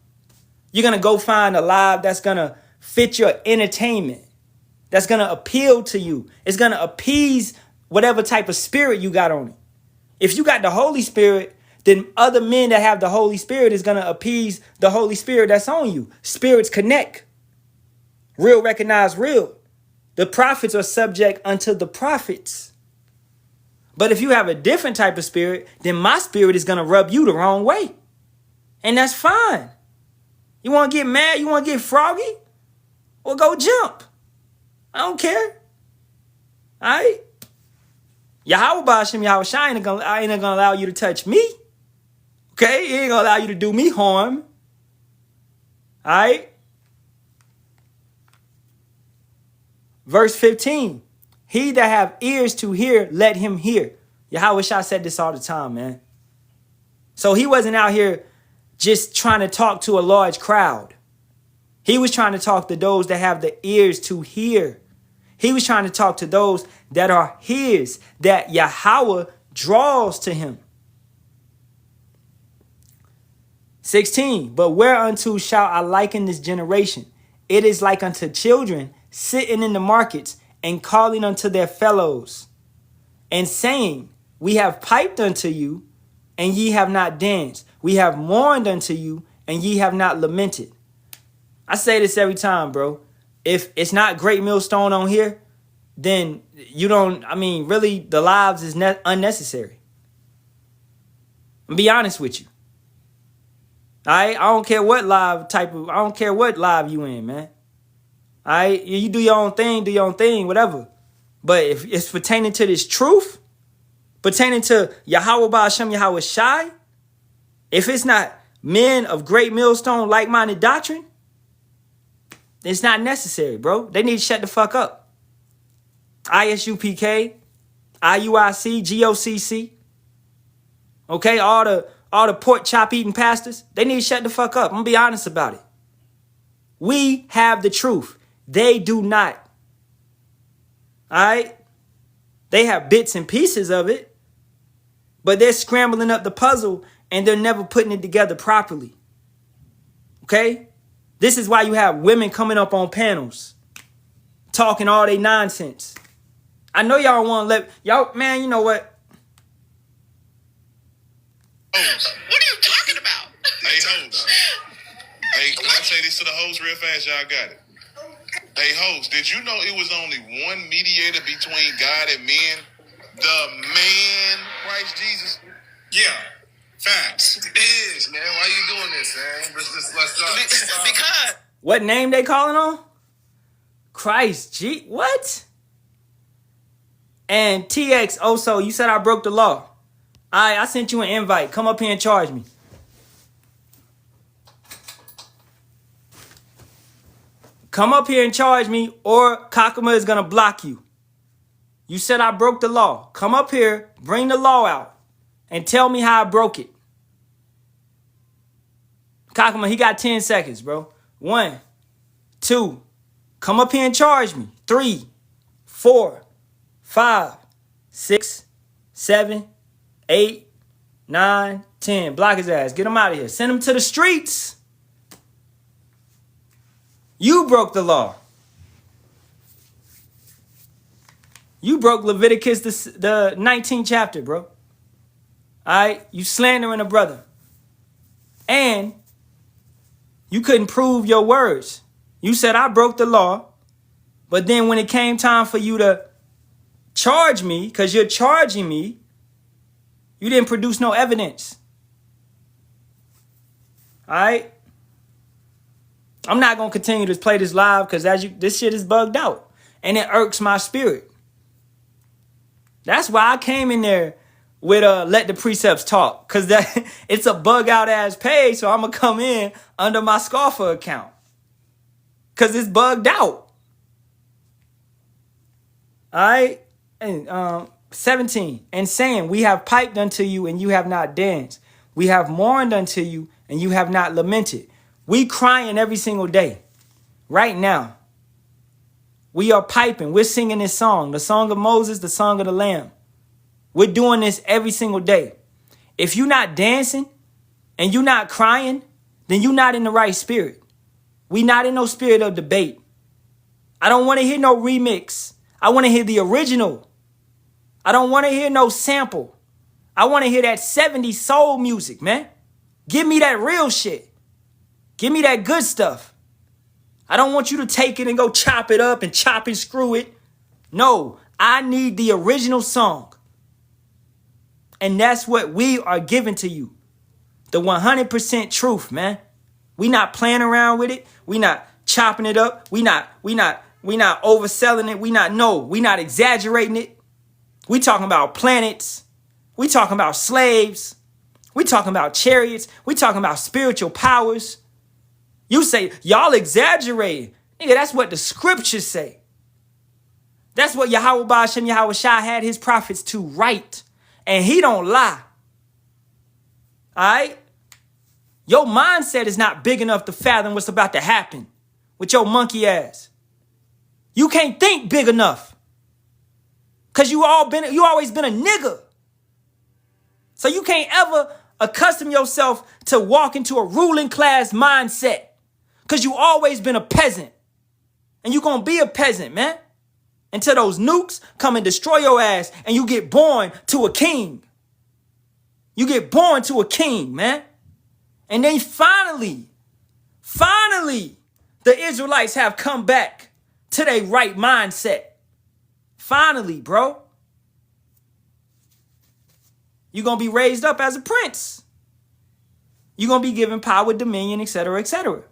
You're going to go find a live that's going to fit your entertainment. That's going to appeal to you. It's going to appease whatever type of spirit you got on it. If you got the Holy Spirit, then other men that have the Holy Spirit is going to appease the Holy Spirit that's on you. Spirits connect. Real recognize real. The prophets are subject unto the prophets. But if you have a different type of spirit, then my spirit is going to rub you the wrong way. And that's fine. You want to get mad? You want to get froggy? Well, go jump. I don't care. All right? Yahawah, Bahasham, Yahawashi ain't gonna allow you to touch me. Okay? He ain't gonna allow you to do me harm. All right? Verse 15. He that have ears to hear, let him hear. Yahawashi said this all the time, man. So he wasn't out here just trying to talk to a large crowd. He was trying to talk to those that have the ears to hear. He was trying to talk to those that are his, that Yahawah draws to him. 16, but whereunto shall I liken this generation? It is like unto children sitting in the markets and calling unto their fellows and saying, we have piped unto you, and ye have not danced. We have mourned unto you, and ye have not lamented. I say this every time, bro. If it's not Great Millstone on here, then you don't, really, the lives is unnecessary. I'll be honest with you. All right? I don't care what live you in, man. All right? You do your own thing, whatever. But if it's pertaining to this truth, pertaining to Yahawah, Bahasham, Yahawashi, if it's not men of Great Millstone, like-minded doctrine, it's not necessary, bro. They need to shut the fuck up. ISUPK, IUIC, GOCC. Okay, all the pork chop eating pastors, they need to shut the fuck up. I'm gonna be honest about it. We have the truth. They do not. All right? They have bits and pieces of it. but they're scrambling up the puzzle and they're never putting it together properly. Okay? This is why you have women coming up on panels talking all they nonsense. I know y'all want to let y'all, man, you know what? What are you talking about? Hey, host. Hey, can I say this to the host real fast? Y'all got it. Hey, host, did you know it was only one mediator between God and men? The man, Christ Jesus? Yeah. Facts. It is, man. Why you doing this, man? Let's Because What name they calling on? Christ G. What? And TX, also, you said I broke the law. I sent you an invite. Come up here and charge me. Come up here and charge me, or Kakuma is going to block you. You said I broke the law. Come up here, bring the law out, and tell me how I broke it. Kakuma, he got 10 seconds, bro. 1, 2, come up here and charge me. 3, 4, 5, 6, 7, 8, 9, 10. Block his ass. Get him out of here. Send him to the streets. You broke the law. You broke Leviticus, the 19th chapter, bro. All right? You slandering a brother. And you couldn't prove your words. You said I broke the law. But then when it came time for you to charge me, because you're charging me, you didn't produce no evidence. All right? I'm not going to continue to play this live because this shit is bugged out. And it irks my spirit. That's why I came in there with let the precepts talk. Because it's a bug out ass page. So I'm going to come in under my Scoffer account. Because it's bugged out. All right? And 17. And saying, we have piped unto you and you have not danced. We have mourned unto you and you have not lamented. We crying every single day. Right now. We are piping. We're singing this song. The song of Moses, the song of the Lamb. We're doing this every single day. If you're not dancing and you're not crying, then you're not in the right spirit. We not in no spirit of debate. I don't want to hear no remix. I want to hear the original. I don't want to hear no sample. I want to hear that 70s soul music, man. Give me that real shit. Give me that good stuff. I don't want you to take it and go chop it up and chop and screw it. No, I need the original song. And that's what we are giving to you. The 100% truth, man. We not playing around with it. We not chopping it up. We not overselling it. We not exaggerating it. We talking about planets. We talking about slaves. We talking about chariots. We talking about spiritual powers. You say, y'all exaggerating. Nigga, that's what the scriptures say. That's what Yahawah, Bahasham, Yahawashi had his prophets to write. And he don't lie. All right? Your mindset is not big enough to fathom what's about to happen with your monkey ass. You can't think big enough. Because you always been a nigga. So you can't ever accustom yourself to walk into a ruling class mindset. Because you always been a peasant. And you going to be a peasant, man. Until those nukes come and destroy your ass and you get born to a king. You get born to a king, man. And then finally, the Israelites have come back to their right mindset. Finally, bro. You're going to be raised up as a prince. You're going to be given power, dominion, etc., etc.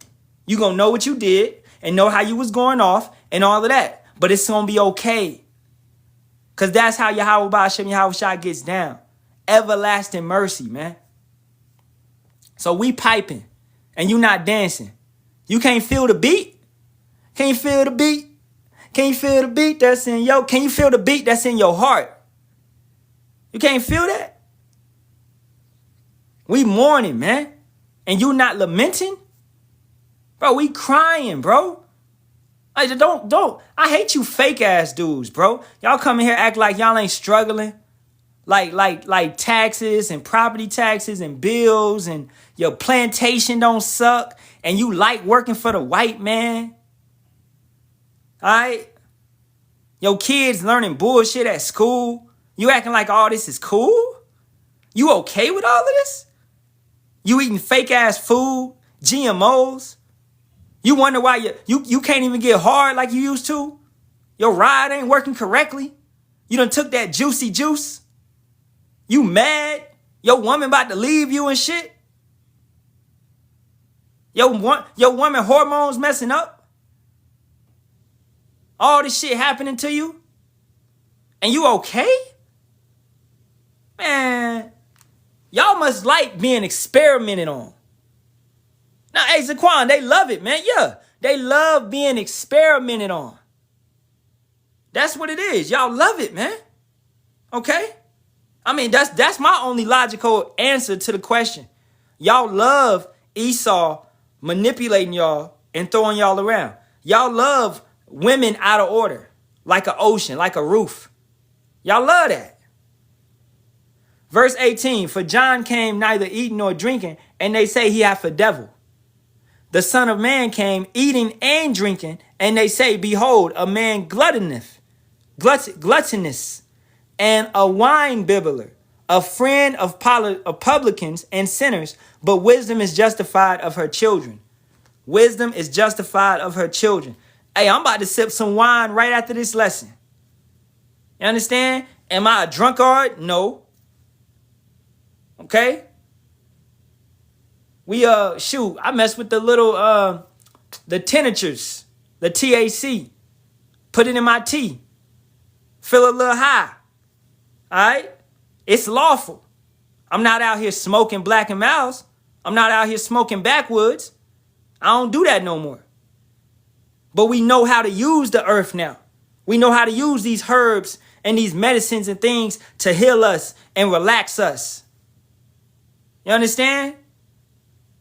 You're going to know what you did and know how you was going off and all of that. But it's going to be okay. Because that's how Yahawah, Bahasham, Yahawashi gets down. Everlasting mercy, man. So we piping and you not dancing. You can't feel the beat? Can you feel the beat? Can you feel the beat that's in your... Can you feel the beat that's in your heart? You can't feel that? We mourning, man. And you not lamenting? Bro, we crying, bro. Like, don't. I hate you fake ass dudes, bro. Y'all come in here act like y'all ain't struggling. like taxes and property taxes and bills, and your plantation don't suck, and you like working for the white man. All right? Your kids learning bullshit at school. You acting like all this is cool? You okay with all of this? You eating fake ass food, GMOs. You wonder why you can't even get hard like you used to? Your ride ain't working correctly. You done took that juicy juice. You mad? Your woman about to leave you and shit. Your woman hormones messing up. All this shit happening to you. And you okay? Man, y'all must like being experimented on. Now, hey, Zaquan, they love it, man. Yeah, they love being experimented on. That's what it is. Y'all love it, man. Okay? I mean, that's my only logical answer to the question. Y'all love Esau manipulating y'all and throwing y'all around. Y'all love women out of order, like an ocean, like a roof. Y'all love that. Verse 18, for John came neither eating nor drinking, and they say he hath a devil. The Son of Man came eating and drinking, and they say, behold, a man gluttonous, and a wine bibbler, a friend of publicans and sinners, but wisdom is justified of her children. Wisdom is justified of her children. Hey, I'm about to sip some wine right after this lesson. You understand? Am I a drunkard? No. Okay? We, I mess with the little, the tinctures, the TAC. Put it in my tea. Feel a little high. All right? It's lawful. I'm not out here smoking Black and Mouse. I'm not out here smoking backwoods. I don't do that no more. But we know how to use the earth now. We know how to use these herbs and these medicines and things to heal us and relax us. You understand?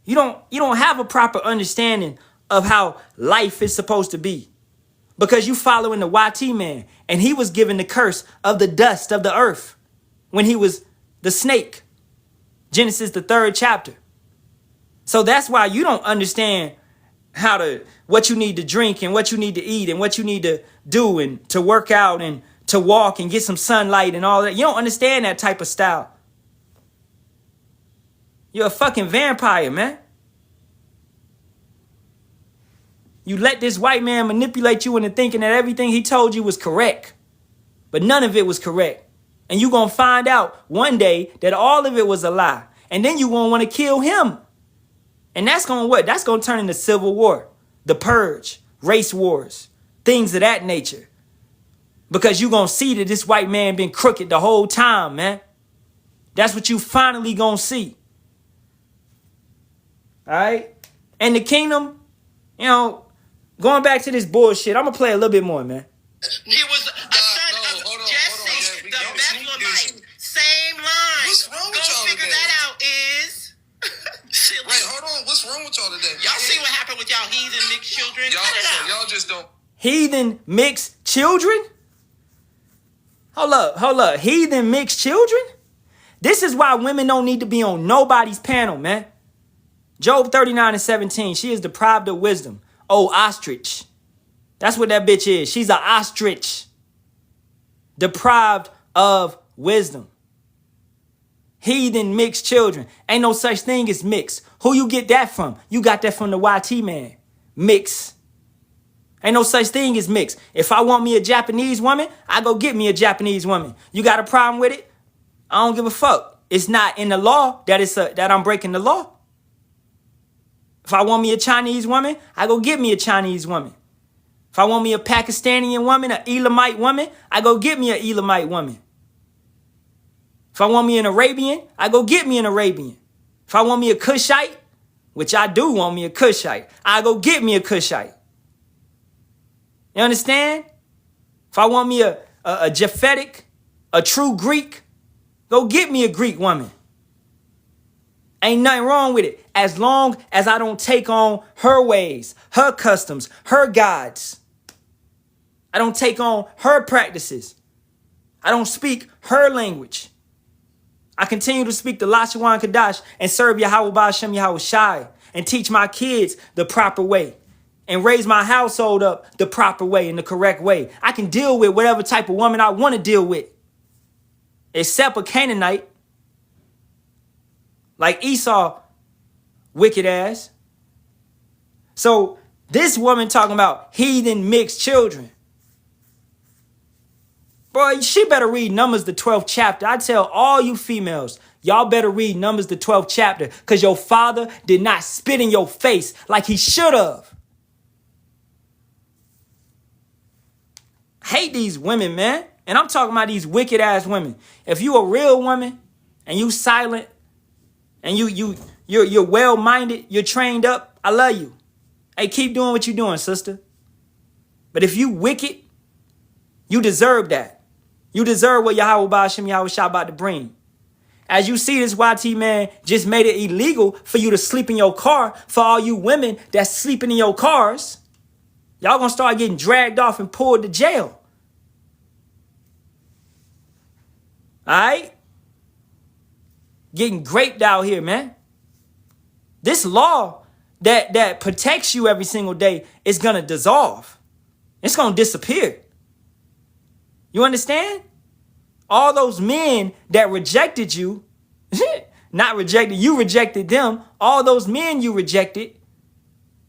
You don't have a proper understanding of how life is supposed to be. Because you following the YT man, and he was given the curse of the dust of the earth when he was the snake. Genesis, the 3rd chapter. So that's why you don't understand what you need to drink and what you need to eat and what you need to do and to work out and to walk and get some sunlight and all that. You don't understand that type of style. You're a fucking vampire, man. You let this white man manipulate you into thinking that everything he told you was correct. But none of it was correct. And you're going to find out one day that all of it was a lie. And then you're going to want to kill him. And that's going to what? That's going to turn into civil war, the purge, race wars, things of that nature. Because you're going to see that this white man been crooked the whole time, man. That's what you finally going to see. All right? And the kingdom, going back to this bullshit, I'm going to play a little bit more, man. He was a son of Jesse, the Bethlehemite. Same line. What's wrong with Go y'all figure today? that out is silly. Wait, hold on. What's wrong with y'all today? Y'all see what happened with y'all heathen mixed children? Cut it out. Y'all just don't. Heathen mixed children? Hold up. Heathen mixed children? This is why women don't need to be on nobody's panel, man. Job 39:17. She is deprived of wisdom. Oh, ostrich. That's what that bitch is. She's an ostrich. Deprived of wisdom. Heathen mixed children. Ain't no such thing as mix. Who you get that from? You got that from the YT man. Mix. Ain't no such thing as mix. If I want me a Japanese woman, I go get me a Japanese woman. You got a problem with it? I don't give a fuck. It's not in the law that I'm breaking the law. If I want me a Chinese woman, I go get me a Chinese woman. If I want me a Pakistani woman, an Elamite woman, I go get me an Elamite woman. If I want me an Arabian, I go get me an Arabian. If I want me a Cushite, which I do want me a Cushite, I go get me a Cushite. You understand? If I want me a Japhetic, a true Greek, go get me a Greek woman. Ain't nothing wrong with it as long as I don't take on her ways, her customs, her gods. I don't take on her practices. I don't speak her language. I continue to speak the Lashawan Kadash and serve Yahawah Bahasham Yahawashi and teach my kids the proper way and raise my household up the proper way, in the correct way. I can deal with whatever type of woman I want to deal with, except a Canaanite like Esau, wicked ass. So this woman talking about heathen mixed children. Boy, she better read Numbers the 12th chapter. I tell all you females, y'all better read Numbers the 12th chapter, because your father did not spit in your face like he should have. Hate these women, man. And I'm talking about these wicked ass women. If you a real woman and you silent and you're well-minded, you're trained up, I love you. Hey, keep doing what you're doing, sister. But if you wicked, you deserve that. You deserve what Yahawah Bahasham Yahawashi about to bring. As you see, this YT man just made it illegal for you to sleep in your car. For all you women that's sleeping in your cars, y'all gonna start getting dragged off and pulled to jail. All right? Getting graped out here, man. This law that protects you every single day is gonna dissolve. It's gonna disappear. You understand? All those men that rejected you, not rejected, you rejected them. All those men you rejected,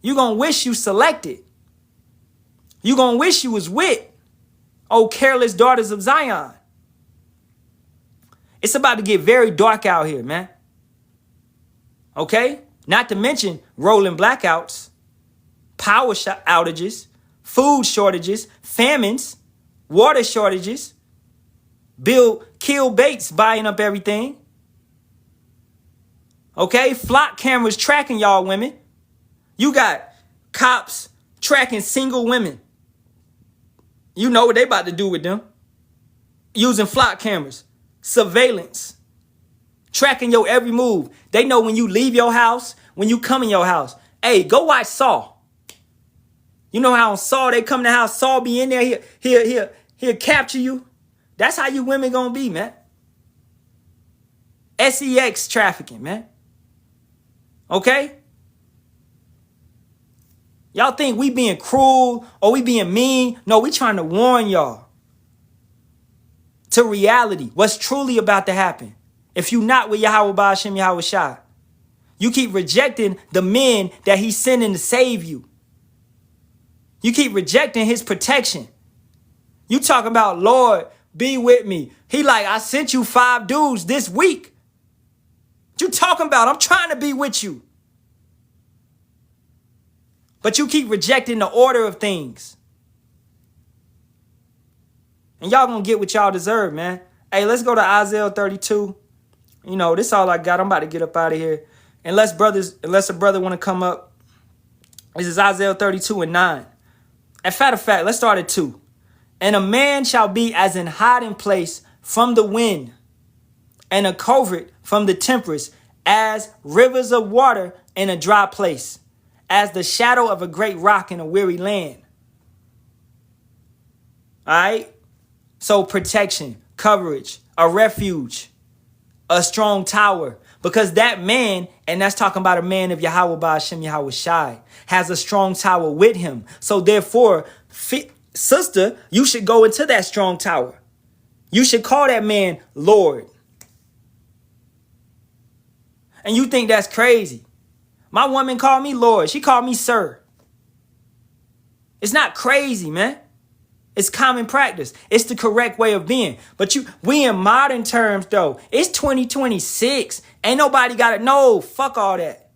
you gonna wish you selected. You gonna wish you was with, oh careless daughters of Zion. It's about to get very dark out here, man. Okay? Not to mention rolling blackouts, power outages, food shortages, famines, water shortages, kill baits buying up everything. Okay? Flock cameras tracking y'all women. You got cops tracking single women. You know what they about to do with them. Using flock cameras, surveillance, tracking your every move. They know when you leave your house, when you come in your house. Hey, go watch Saw. You know how on Saw they come to the house, Saw be in there, he'll capture you. That's how you women gonna be, man. SEX trafficking, man. Okay? Y'all think we being cruel or we being mean? No, we trying to warn y'all to reality, what's truly about to happen. If you not with Yahawah Bahasham Yahawashi, you keep rejecting the men that he's sending to save you. You keep rejecting his protection. You talking about, Lord, be with me. He like, I sent you 5 dudes this week. What you talking about? I'm trying to be with you. But you keep rejecting the order of things. And y'all gonna get what y'all deserve, man. Hey, let's go to Isaiah 32. You know, this is all I got. I'm about to get up out of here. Unless a brother want to come up. This is Isaiah 32 and 9. And fact of fact, let's start at 2. And a man shall be as an hiding place from the wind, and a covert from the tempest, as rivers of water in a dry place, as the shadow of a great rock in a weary land. All right? So protection, coverage, a refuge, a strong tower. Because that man, and that's talking about a man of Yahawah Bahasham Yahawashi, has a strong tower with him. So therefore, sister, you should go into that strong tower. You should call that man Lord. And you think that's crazy. My woman called me Lord. She called me Sir. It's not crazy, man. It's common practice. It's the correct way of being. But we in modern terms, though. It's 2026. Ain't nobody got it. No, fuck all that.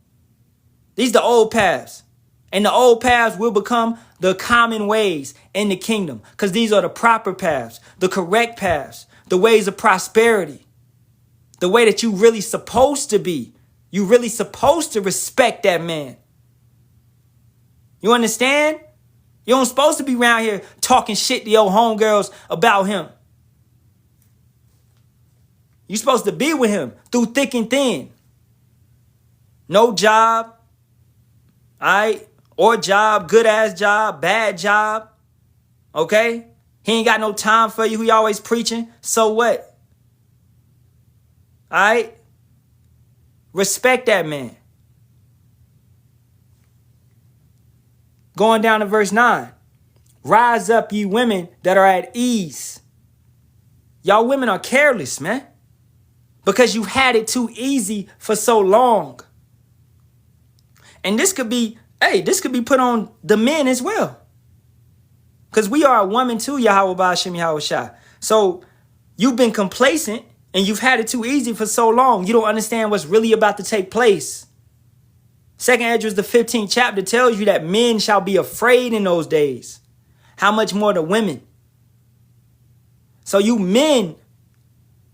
These the old paths. And the old paths will become the common ways in the kingdom. Because these are the proper paths. The correct paths. The ways of prosperity. The way that you really supposed to be. You really supposed to respect that man. You understand? You don't supposed to be around here talking shit to your homegirls about him. You supposed to be with him through thick and thin. No job. All right? Or job, good ass job, bad job. Okay? He ain't got no time for you. He always preaching. So what? All right? Respect that man. Going down to verse 9. Rise up, ye women that are at ease. Y'all women are careless, man. Because you've had it too easy for so long. And this could be, this could be put on the men as well. Because we are a woman too, Yahawah, Bahasham, Yahawashi. So you've been complacent and you've had it too easy for so long. You don't understand what's really about to take place. 2nd Esdras, the 15th chapter tells you that men shall be afraid in those days. How much more the women? So you men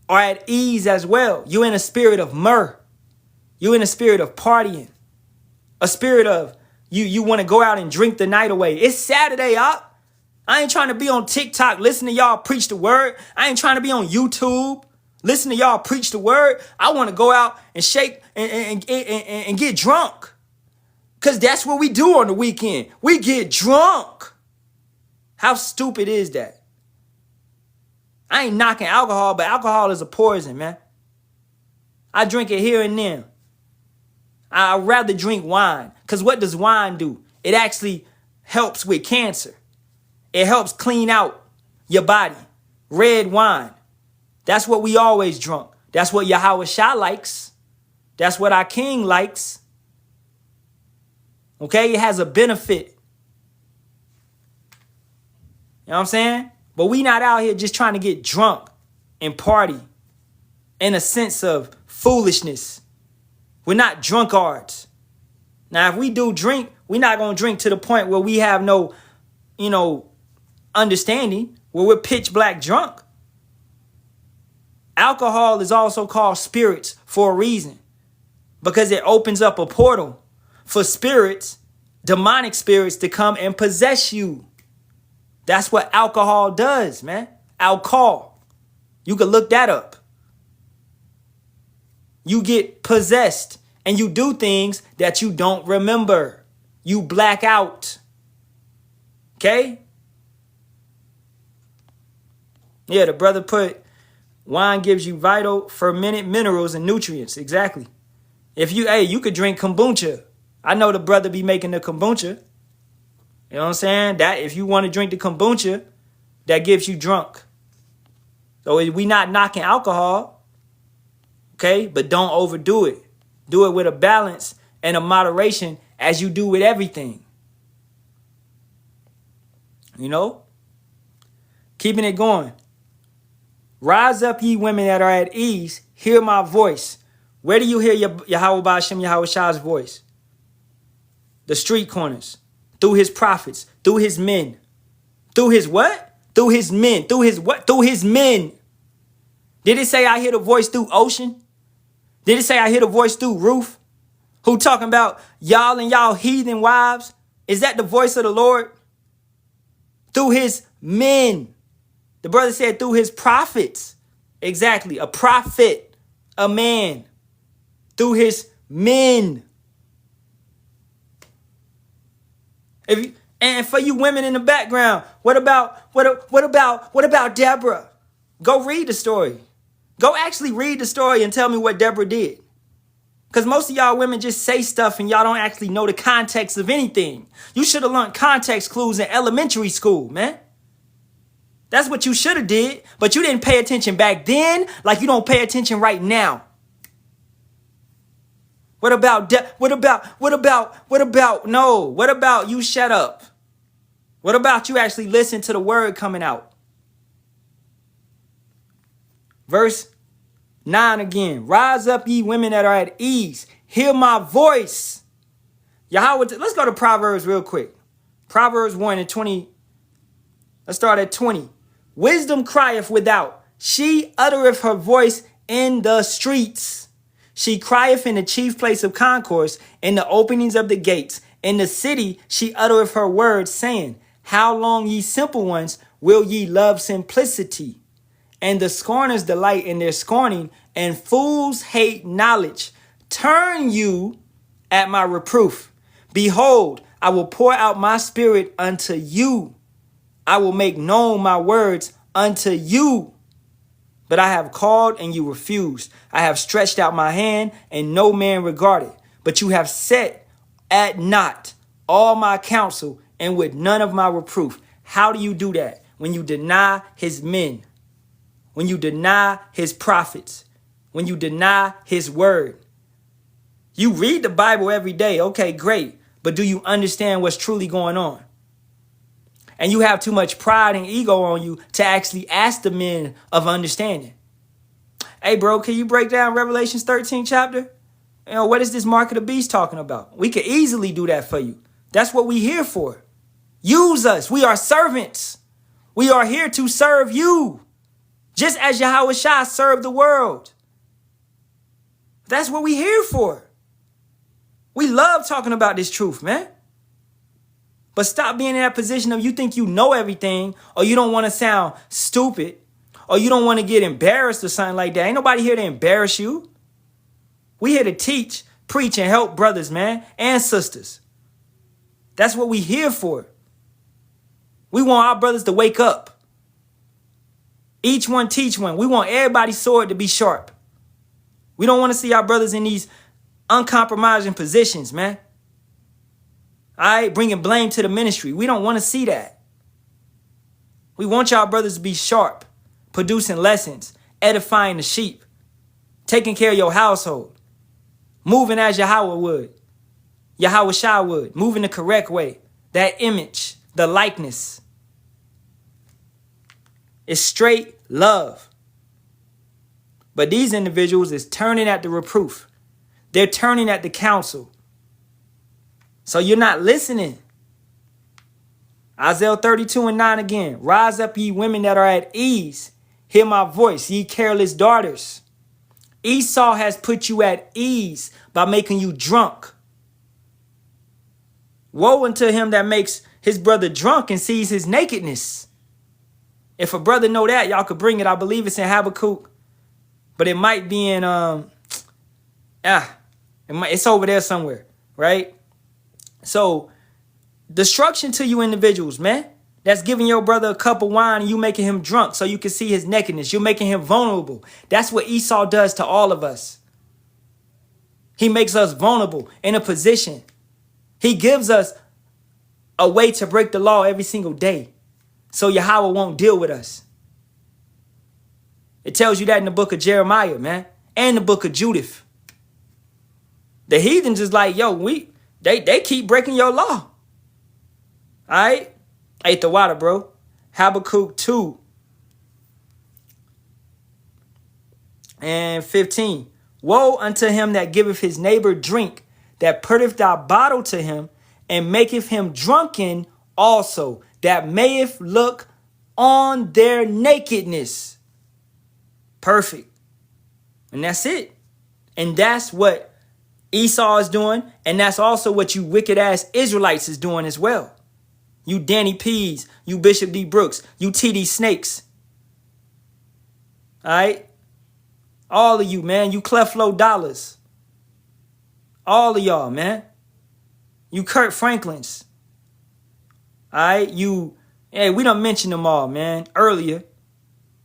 are at ease as well. You in a spirit of myrrh. You in a spirit of partying. A spirit of you want to go out and drink the night away. It's Saturday, y'all. I ain't trying to be on TikTok, listen to y'all preach the word. I ain't trying to be on YouTube, listen to y'all preach the word. I want to go out and shake and get drunk. Because that's what we do on the weekend. We get drunk. How stupid is that? I ain't knocking alcohol, but alcohol is a poison, man. I drink it here and there. I'd rather drink wine. Because what does wine do? It actually helps with cancer. It helps clean out your body. Red wine. That's what we always drunk. That's what Yahawashi likes. That's what our king likes. Okay? It has a benefit. You know what I'm saying? But we not out here just trying to get drunk and party in a sense of foolishness. We're not drunkards. Now, if we do drink, we're not going to drink to the point where we have no, understanding, where we're pitch black drunk. Alcohol is also called spirits for a reason, because it opens up a portal for spirits, demonic spirits, to come and possess you. That's what alcohol does, man. Alcohol. You can look that up. You get possessed and you do things that you don't remember. You black out. Okay? Yeah, the brother put, wine gives you vital fermented minerals and nutrients. Exactly. If you could drink kombucha. I know the brother be making the kombucha. You know what I'm saying? That if you want to drink the kombucha, that gives you drunk. So we not knocking alcohol. Okay? But don't overdo it. Do it with a balance and a moderation, as you do with everything. Keeping it going. Rise up, ye women that are at ease. Hear my voice. Where do you hear Yahawah, Bahasham, Yahawashi's voice? The street corners. Through his prophets. Through his men. Through his what? Through his men. Through his what? Through his men. Did it say I hear the voice through Ocean? Did it say I hear the voice through Ruth? Who talking about y'all and y'all heathen wives? Is that the voice of the Lord? Through his men. The brother said through his prophets. Exactly. A prophet. A man. Through his men. And for you women in the background, what about Deborah? Go read the story. Go actually read the story and tell me what Deborah did. Because most of y'all women just say stuff and y'all don't actually know the context of anything. You should have learned context clues in elementary school, man. That's what you should have did, but you didn't pay attention back then like you don't pay attention right now. What about you shut up? What about you actually listen to the word coming out? Verse 9 again. Rise up, ye women that are at ease. Hear my voice. Yahawah, let's go to Proverbs real quick. Proverbs 1 and 20. Let's start at 20. Wisdom crieth without. She uttereth her voice in the streets. She crieth in the chief place of concourse, in the openings of the gates. In the city she uttereth her words, saying, how long, ye simple ones, will ye love simplicity? And the scorners delight in their scorning, and fools hate knowledge. Turn you at my reproof. Behold, I will pour out my spirit unto you. I will make known my words unto you. But I have called and you refused. I have stretched out my hand and no man regarded. But you have set at naught all my counsel and with none of my reproof. How do you do that? When you deny his men, when you deny his prophets, when you deny his word. You read the Bible every day. Okay, great. But do you understand what's truly going on? And you have too much pride and ego on you to actually ask the men of understanding. Hey, bro, can you break down Revelations 13 chapter? You know, what is this mark of the beast talking about? We could easily do that for you. That's what we're here for. Use us. We are servants. We are here to serve you. Just as Yahawashi served the world. That's what we're here for. We love talking about this truth, man. But stop being in that position of you think you know everything, or you don't want to sound stupid, or you don't want to get embarrassed or something like that. Ain't nobody here to embarrass you. We here to teach, preach, and help brothers, man, and sisters. That's what we here for. We want our brothers to wake up. Each one teach one. We want everybody's sword to be sharp. We don't want to see our brothers in these uncompromising positions, man. All right, bringing blame to the ministry. We don't want to see that. We want y'all brothers to be sharp, producing lessons, edifying the sheep, taking care of your household, moving as Yahawah would, Yahawashi would, moving the correct way. That image, the likeness, is straight love. But these individuals is turning at the reproof. They're turning at the counsel. So you're not listening. Isaiah 32:9 again. Rise up, ye women that are at ease. Hear my voice, ye careless daughters. Esau has put you at ease by making you drunk. Woe unto him that makes his brother drunk and sees his nakedness. If a brother know that, y'all could bring it. I believe it's in Habakkuk. But it might be in, it's over there somewhere, right? So, destruction to you individuals, man. That's giving your brother a cup of wine and you making him drunk so you can see his nakedness. You're making him vulnerable. That's what Esau does to all of us. He makes us vulnerable in a position. He gives us a way to break the law every single day so Yahawah won't deal with us. It tells you that in the book of Jeremiah, man, and the book of Judith. The heathens is like, yo, they keep breaking your law. All right? Ate the water, bro. Habakkuk 2:15. Woe unto him that giveth his neighbor drink, that putteth thy bottle to him, and maketh him drunken also, that mayeth look on their nakedness. Perfect. And that's it. And that's what Esau is doing. And that's also what you wicked ass Israelites is doing as well. You Danny Peas, you Bishop D. Brooks, you TD Snakes. All right? All of you, man. You Cleflo Dollars. All of y'all, man. You Kurt Franklins. All right? Hey, we done mentioned them all, man, earlier.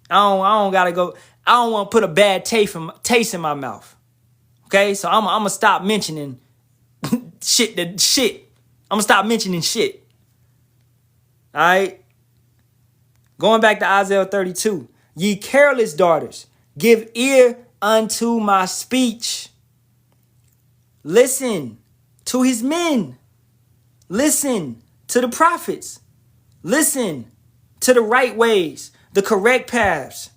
I don't gotta go. I don't want to put a bad taste in my mouth. Okay? So I'm going to stop mentioning shit. I'm going to stop mentioning shit. All right? Going back to Isaiah 32. Ye careless daughters, give ear unto my speech. Listen to his men. Listen to the prophets. Listen to the right ways, the correct paths.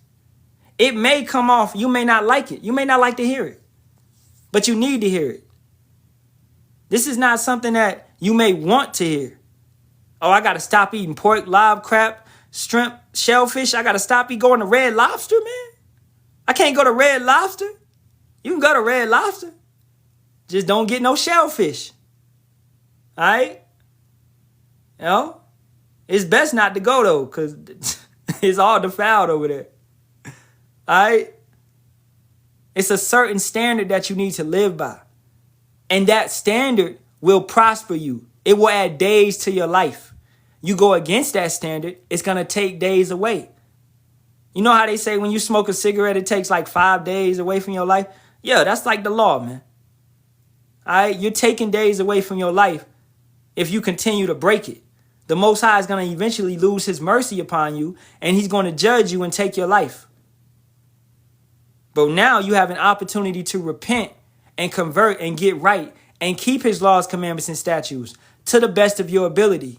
It may come off. You may not like it. You may not like to hear it. But you need to hear it. This is not something that you may want to hear. Oh, I got to stop eating pork, live, crab, shrimp, shellfish. I got to stop going to Red Lobster, man. I can't go to Red Lobster. You can go to Red Lobster. Just don't get no shellfish. All right? You know? It's best not to go, though, because it's all defiled over there. All right? It's a certain standard that you need to live by. And that standard will prosper you. It will add days to your life. You go against that standard, it's going to take days away. You know how they say when you smoke a cigarette, it takes like 5 days away from your life? Yeah, that's like the law, man. All right, you're taking days away from your life if you continue to break it. The Most High is going to eventually lose his mercy upon you, and he's going to judge you and take your life. But now you have an opportunity to repent and convert and get right and keep his laws, commandments, and statutes to the best of your ability.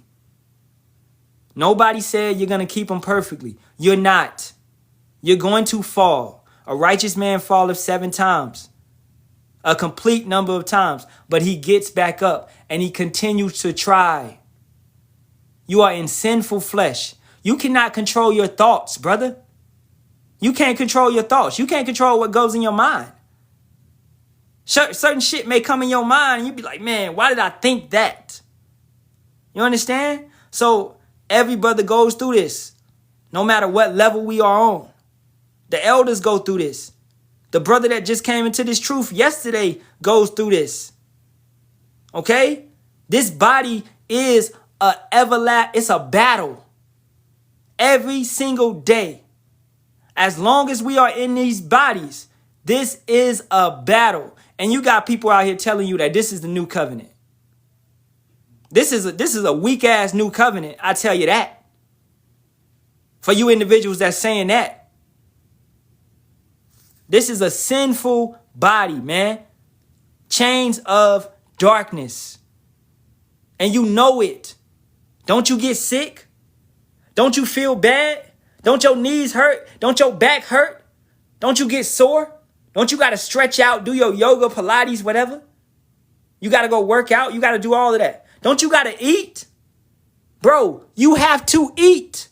Nobody said you're going to keep them perfectly. You're not. You're going to fall. A righteous man falleth 7 times. A complete number of times. But he gets back up and he continues to try. You are in sinful flesh. You cannot control your thoughts, brother. You can't control your thoughts. You can't control what goes in your mind. Certain shit may come in your mind and you be like, man, why did I think that? You understand? So every brother goes through this, no matter what level we are on. The elders go through this. The brother that just came into this truth yesterday goes through this. Okay? This body is it's a battle. Every single day. As long as we are in these bodies, this is a battle. And you got people out here telling you that this is the new covenant. This is a weak ass new covenant. I tell you that. For you individuals that's saying that. This is a sinful body, man. Chains of darkness. And you know it. Don't you get sick? Don't you feel bad? Don't your knees hurt? Don't your back hurt? Don't you get sore? Don't you got to stretch out, do your yoga, Pilates, whatever? You got to go work out. You got to do all of that. Don't you got to eat? Bro, you have to eat.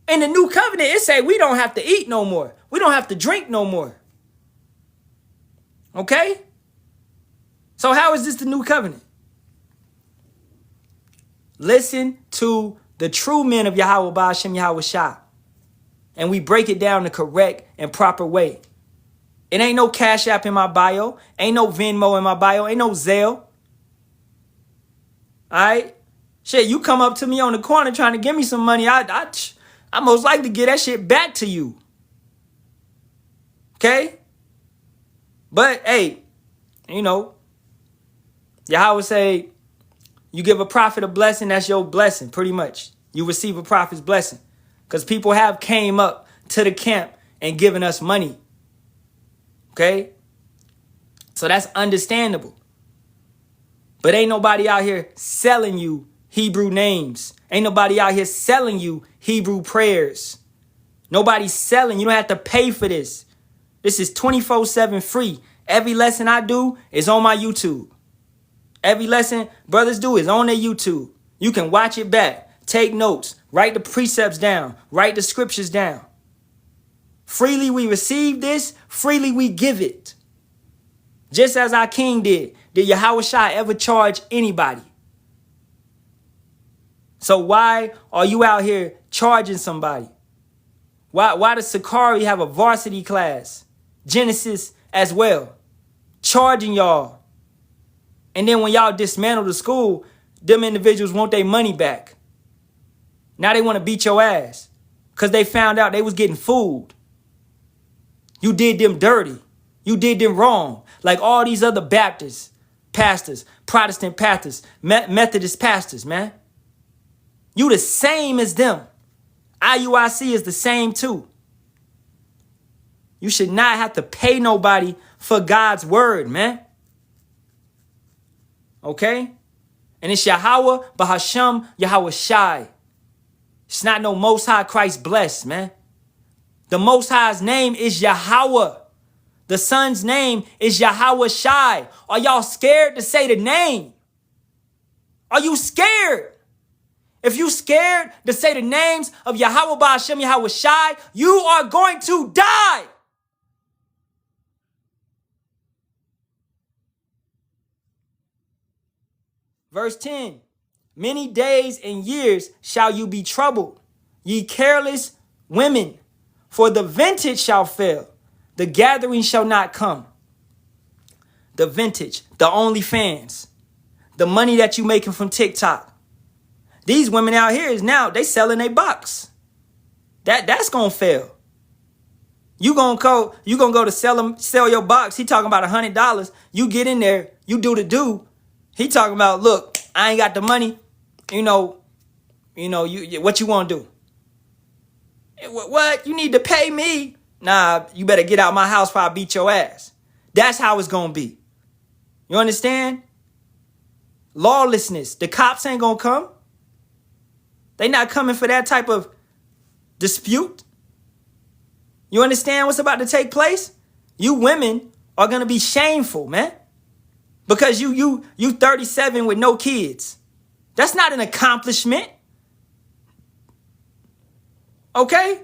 In the new covenant, it say we don't have to eat no more. We don't have to drink no more. Okay? So how is this the new covenant? Listen to the true men of Yahawah, Bahasham, Yahawashi. And we break it down the correct and proper way. It ain't no Cash App in my bio. Ain't no Venmo in my bio. Ain't no Zelle. All right? Shit, you come up to me on the corner trying to give me some money, I most likely get that shit back to you. Okay? But, hey, you know, Yahawah say, you give a prophet a blessing, that's your blessing, pretty much. You receive a prophet's blessing. Because people have came up to the camp and given us money. Okay? So that's understandable. But ain't nobody out here selling you Hebrew names. Ain't nobody out here selling you Hebrew prayers. Nobody's selling. You don't have to pay for this. This is 24/7 free. Every lesson I do is on my YouTube. Every lesson brothers do is on their YouTube. You can watch it back, take notes, write the precepts down, write the scriptures down. Freely we receive this, freely we give it. Just as our king did Yahawashi ever charge anybody? So why are you out here charging somebody? Why does Sakari have a varsity class? Genesis as well. Charging y'all. And then when y'all dismantle the school, them individuals want their money back. Now they want to beat your ass because they found out they was getting fooled. You did them dirty. You did them wrong. Like all these other Baptist pastors, Protestant pastors, Methodist pastors, man. You the same as them. IUIC is the same too. You should not have to pay nobody for God's word, man. Okay? And it's Yahawah, Bahasham, Yahawashi. It's not no Most High Christ blessed, man. The Most High's name is Yahawah. The Son's name is Yahawashi. Are y'all scared to say the name? Are you scared? If you scared to say the names of Yahawah, Bahasham, Yahawashi, you are going to die. Verse 10, many days and years shall you be troubled, ye careless women, for the vintage shall fail, the gathering shall not come. The vintage, the OnlyFans, the money that you making from TikTok. These women out here is now, they selling a box. That's gonna fail. You gonna go to sell your box. He talking about $100. You get in there, you do the do. He talking about, look, I ain't got the money. You what you want to do? What? You need to pay me? Nah, you better get out my house before I beat your ass. That's how it's gonna be. You understand? Lawlessness. The cops ain't gonna come. They not coming for that type of dispute. You understand what's about to take place? You women are gonna be shameful, man. Because you 37 with no kids. That's not an accomplishment. Okay?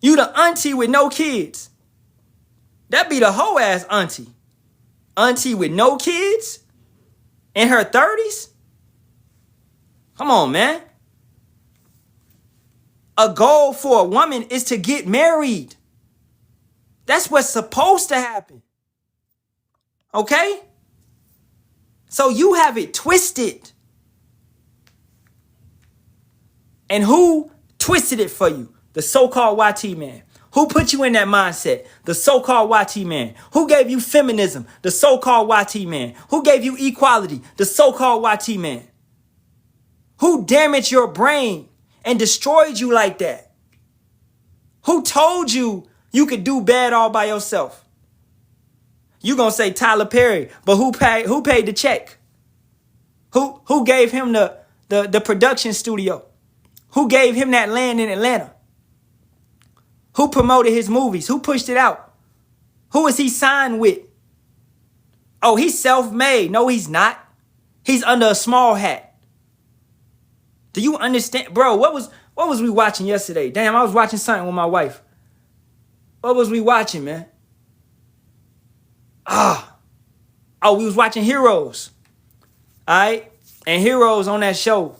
You the auntie with no kids. That be the whole ass auntie. Auntie with no kids? In her 30s? Come on, man. A goal for a woman is to get married. That's what's supposed to happen. Okay? So you have it twisted. And who twisted it for you? The so-called YT man. Who put you in that mindset? The so-called YT man. Who gave you feminism? The so-called YT man. Who gave you equality? The so-called YT man. Who damaged your brain and destroyed you like that? Who told you you could do bad all by yourself? You gonna say Tyler Perry, but who paid the check? Who gave him the production studio? Who gave him that land in Atlanta? Who promoted his movies? Who pushed it out? Who is he signed with? Oh, he's self-made. No, he's not. He's under a small hat. Do you understand? Bro, what was we watching yesterday? Damn, I was watching something with my wife. What was we watching, man? We was watching Heroes. All right? And Heroes on that show,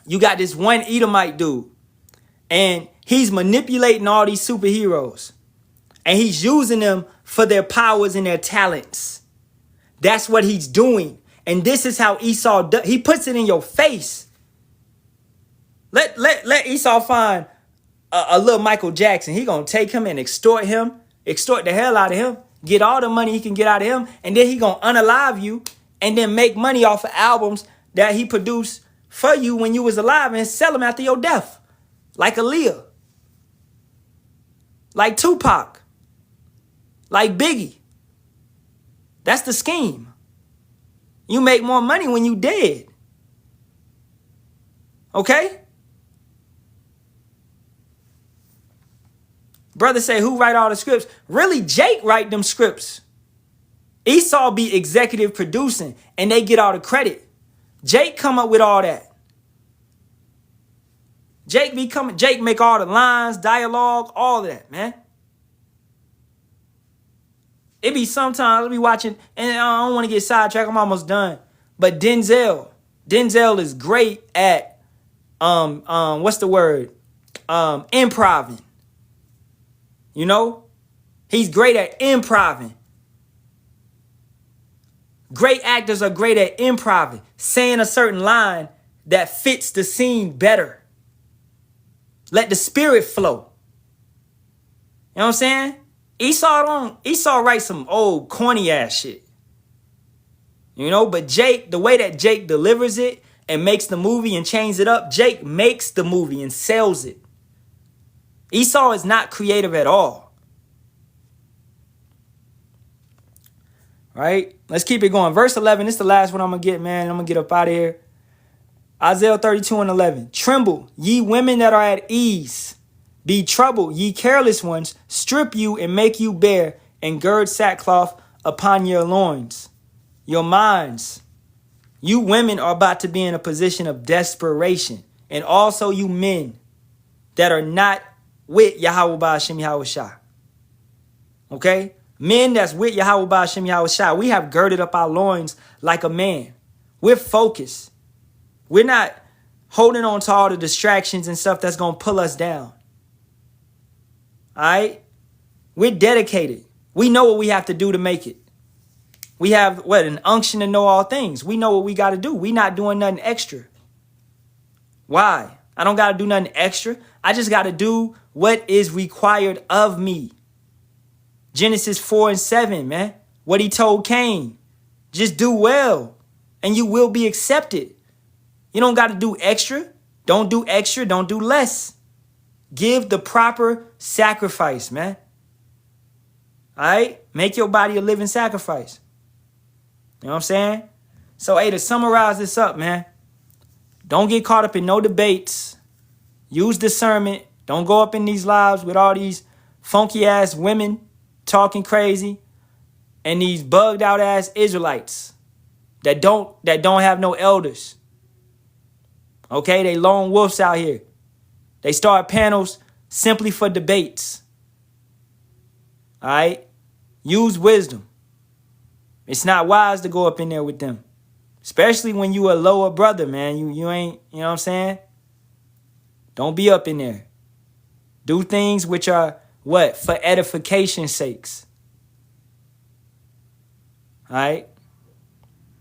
you got this one Edomite dude. And he's manipulating all these superheroes. And he's using them for their powers and their talents. That's what he's doing. And this is how Esau does. He puts it in your face. Let Esau find a little Michael Jackson. He gonna take him and extort the hell out of him, get all the money he can get out of him, and then he gonna unalive you and then make money off of albums that he produced for you when you was alive and sell them after your death. Like Aaliyah. Like Tupac. Like Biggie. That's the scheme. You make more money when you dead. Okay? Brother say, who write all the scripts? Really, Jake write them scripts. Esau be executive producing and they get all the credit. Jake come up with all that. Jake make all the lines, dialogue, all of that, man. It be sometimes I be watching, and I don't want to get sidetracked. I'm almost done. But Denzel is great at what's the word? Improving. You know? He's great at improving. Great actors are great at improving, saying a certain line that fits the scene better. Let the spirit flow. You know what I'm saying? Esau writes some old corny ass shit. You know, but Jake, the way that Jake delivers it and makes the movie and changes it up, Jake makes the movie and sells it. Esau is not creative at all. Right? Let's keep it going. Verse 11, this is the last one I'm going to get, man. I'm going to get up out of here. Isaiah 32:11. Tremble, ye women that are at ease. Be troubled, ye careless ones. Strip you and make you bare, and gird sackcloth upon your loins. Your minds. You women are about to be in a position of desperation. And also you men that are not with Yahawah Bahasham Yahawashi. Okay? Men that's with Yahawah Bahasham Yahawashi, we have girded up our loins like a man. We're focused. We're not holding on to all the distractions and stuff that's going to pull us down. All right? We're dedicated. We know what we have to do to make it. We have, an unction to know all things. We know what we got to do. We're not doing nothing extra. Why? I don't got to do nothing extra. I just got to do what is required of me. Genesis 4:7, man. What he told Cain. Just do well and you will be accepted. You don't got to do extra. Don't do extra. Don't do less. Give the proper sacrifice, man. All right? Make your body a living sacrifice. You know what I'm saying? So, hey, to summarize this up, man. Don't get caught up in no debates. Use discernment. Don't go up in these lives with all these funky ass women talking crazy and these bugged out ass Israelites that don't have no elders. Okay, they lone wolves out here. They start panels simply for debates. All right? Use wisdom. It's not wise to go up in there with them. Especially when you a lower brother, man. You ain't, you know what I'm saying? Don't be up in there. Do things which are, what? For edification's sakes. All right?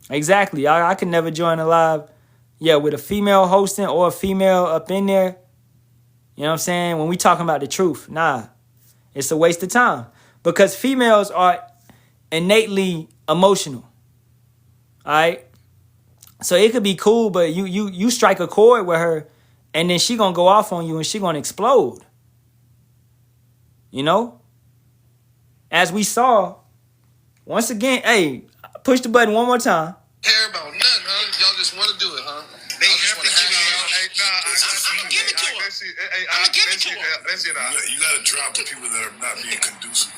Exactly. I could never join a live, with a female hosting or a female up in there. You know what I'm saying? When we talking about the truth, nah. It's a waste of time. Because females are innately emotional. All right? So it could be cool, but you strike a chord with her, and then she gonna go off on you, and she gonna explode. You know? As we saw, once again, hey, push the button one more time. Care about nothing, huh? Y'all just want to do it, huh? They have to give it. I'm gonna give it to him. I'm gonna give it to him. That's it. You gotta drop the people that are not being conducive.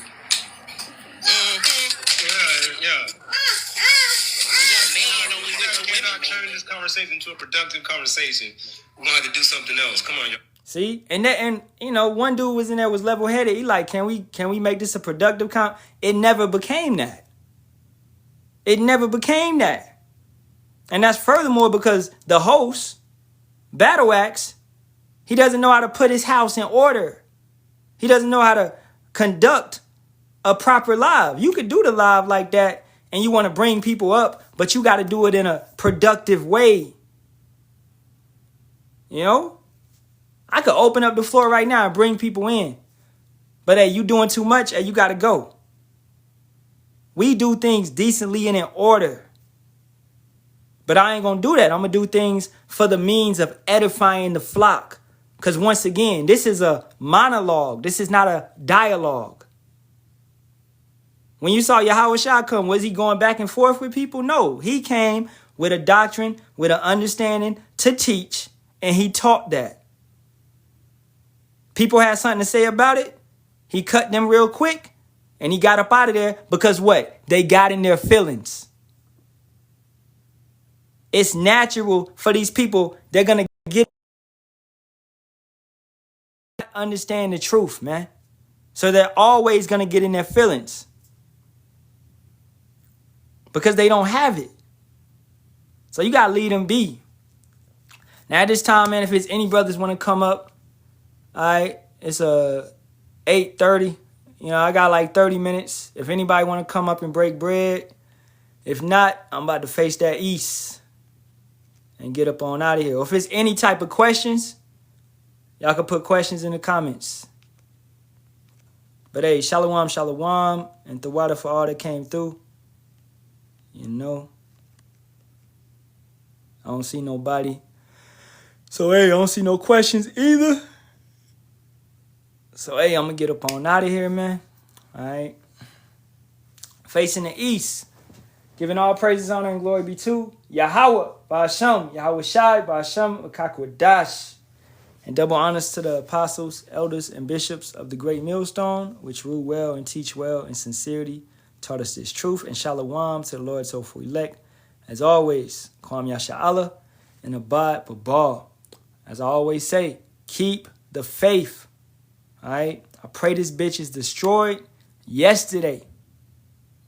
Yeah. We're not turning this conversation to a productive conversation. We're gonna have to do something else. Come on, y'all. See, and you know, one dude was in there was level headed. He like, can we make this a productive It never became that. It never became that. And that's furthermore because the host, Battle Axe, he doesn't know how to put his house in order. He doesn't know how to conduct a proper live. You could do the live like that and you want to bring people up, but you got to do it in a productive way. You know? I could open up the floor right now and bring people in. But hey, you doing too much, hey, you got to go. We do things decently and in order. But I ain't going to do that. I'm going to do things for the means of edifying the flock. Because once again, this is a monologue. This is not a dialogue. When you saw Yahawashi come, was he going back and forth with people? No. He came with a doctrine, with an understanding to teach, and he taught that. People had something to say about it. He cut them real quick, and he got up out of there because what? They got in their feelings. It's natural for these people. They're going to understand the truth, man. So they're always going to get in their feelings. Because they don't have it. So you got to lead them be. Now at this time, man, if it's any brothers want to come up, all right, it's 8:30. You know, I got like 30 minutes. If anybody want to come up and break bread. If not, I'm about to face that east and get up on out of here. Or if it's any type of questions, y'all can put questions in the comments. But hey, Shalawam, Shalawam, and the water for all that came through. You know, I don't see nobody. So hey, I don't see no questions either. So hey, I'm going to get up on out of here, man. All right. Facing the east. Giving all praises, honor, and glory be to Yahawah, Bahasham, Yahawashi, Bahasham, Akakwadash. And double honors to the apostles, elders, and bishops of the great millstone, which rule well and teach well in sincerity, taught us this truth. And Shalawam to the Lord's hopeful elect. As always, Kwam Yasharahla and abide Babal. As I always say, keep the faith. All right? I pray this bitch is destroyed yesterday.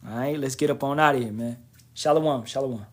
All right? Let's get up on out of here, man. Shalawam, Shalawam.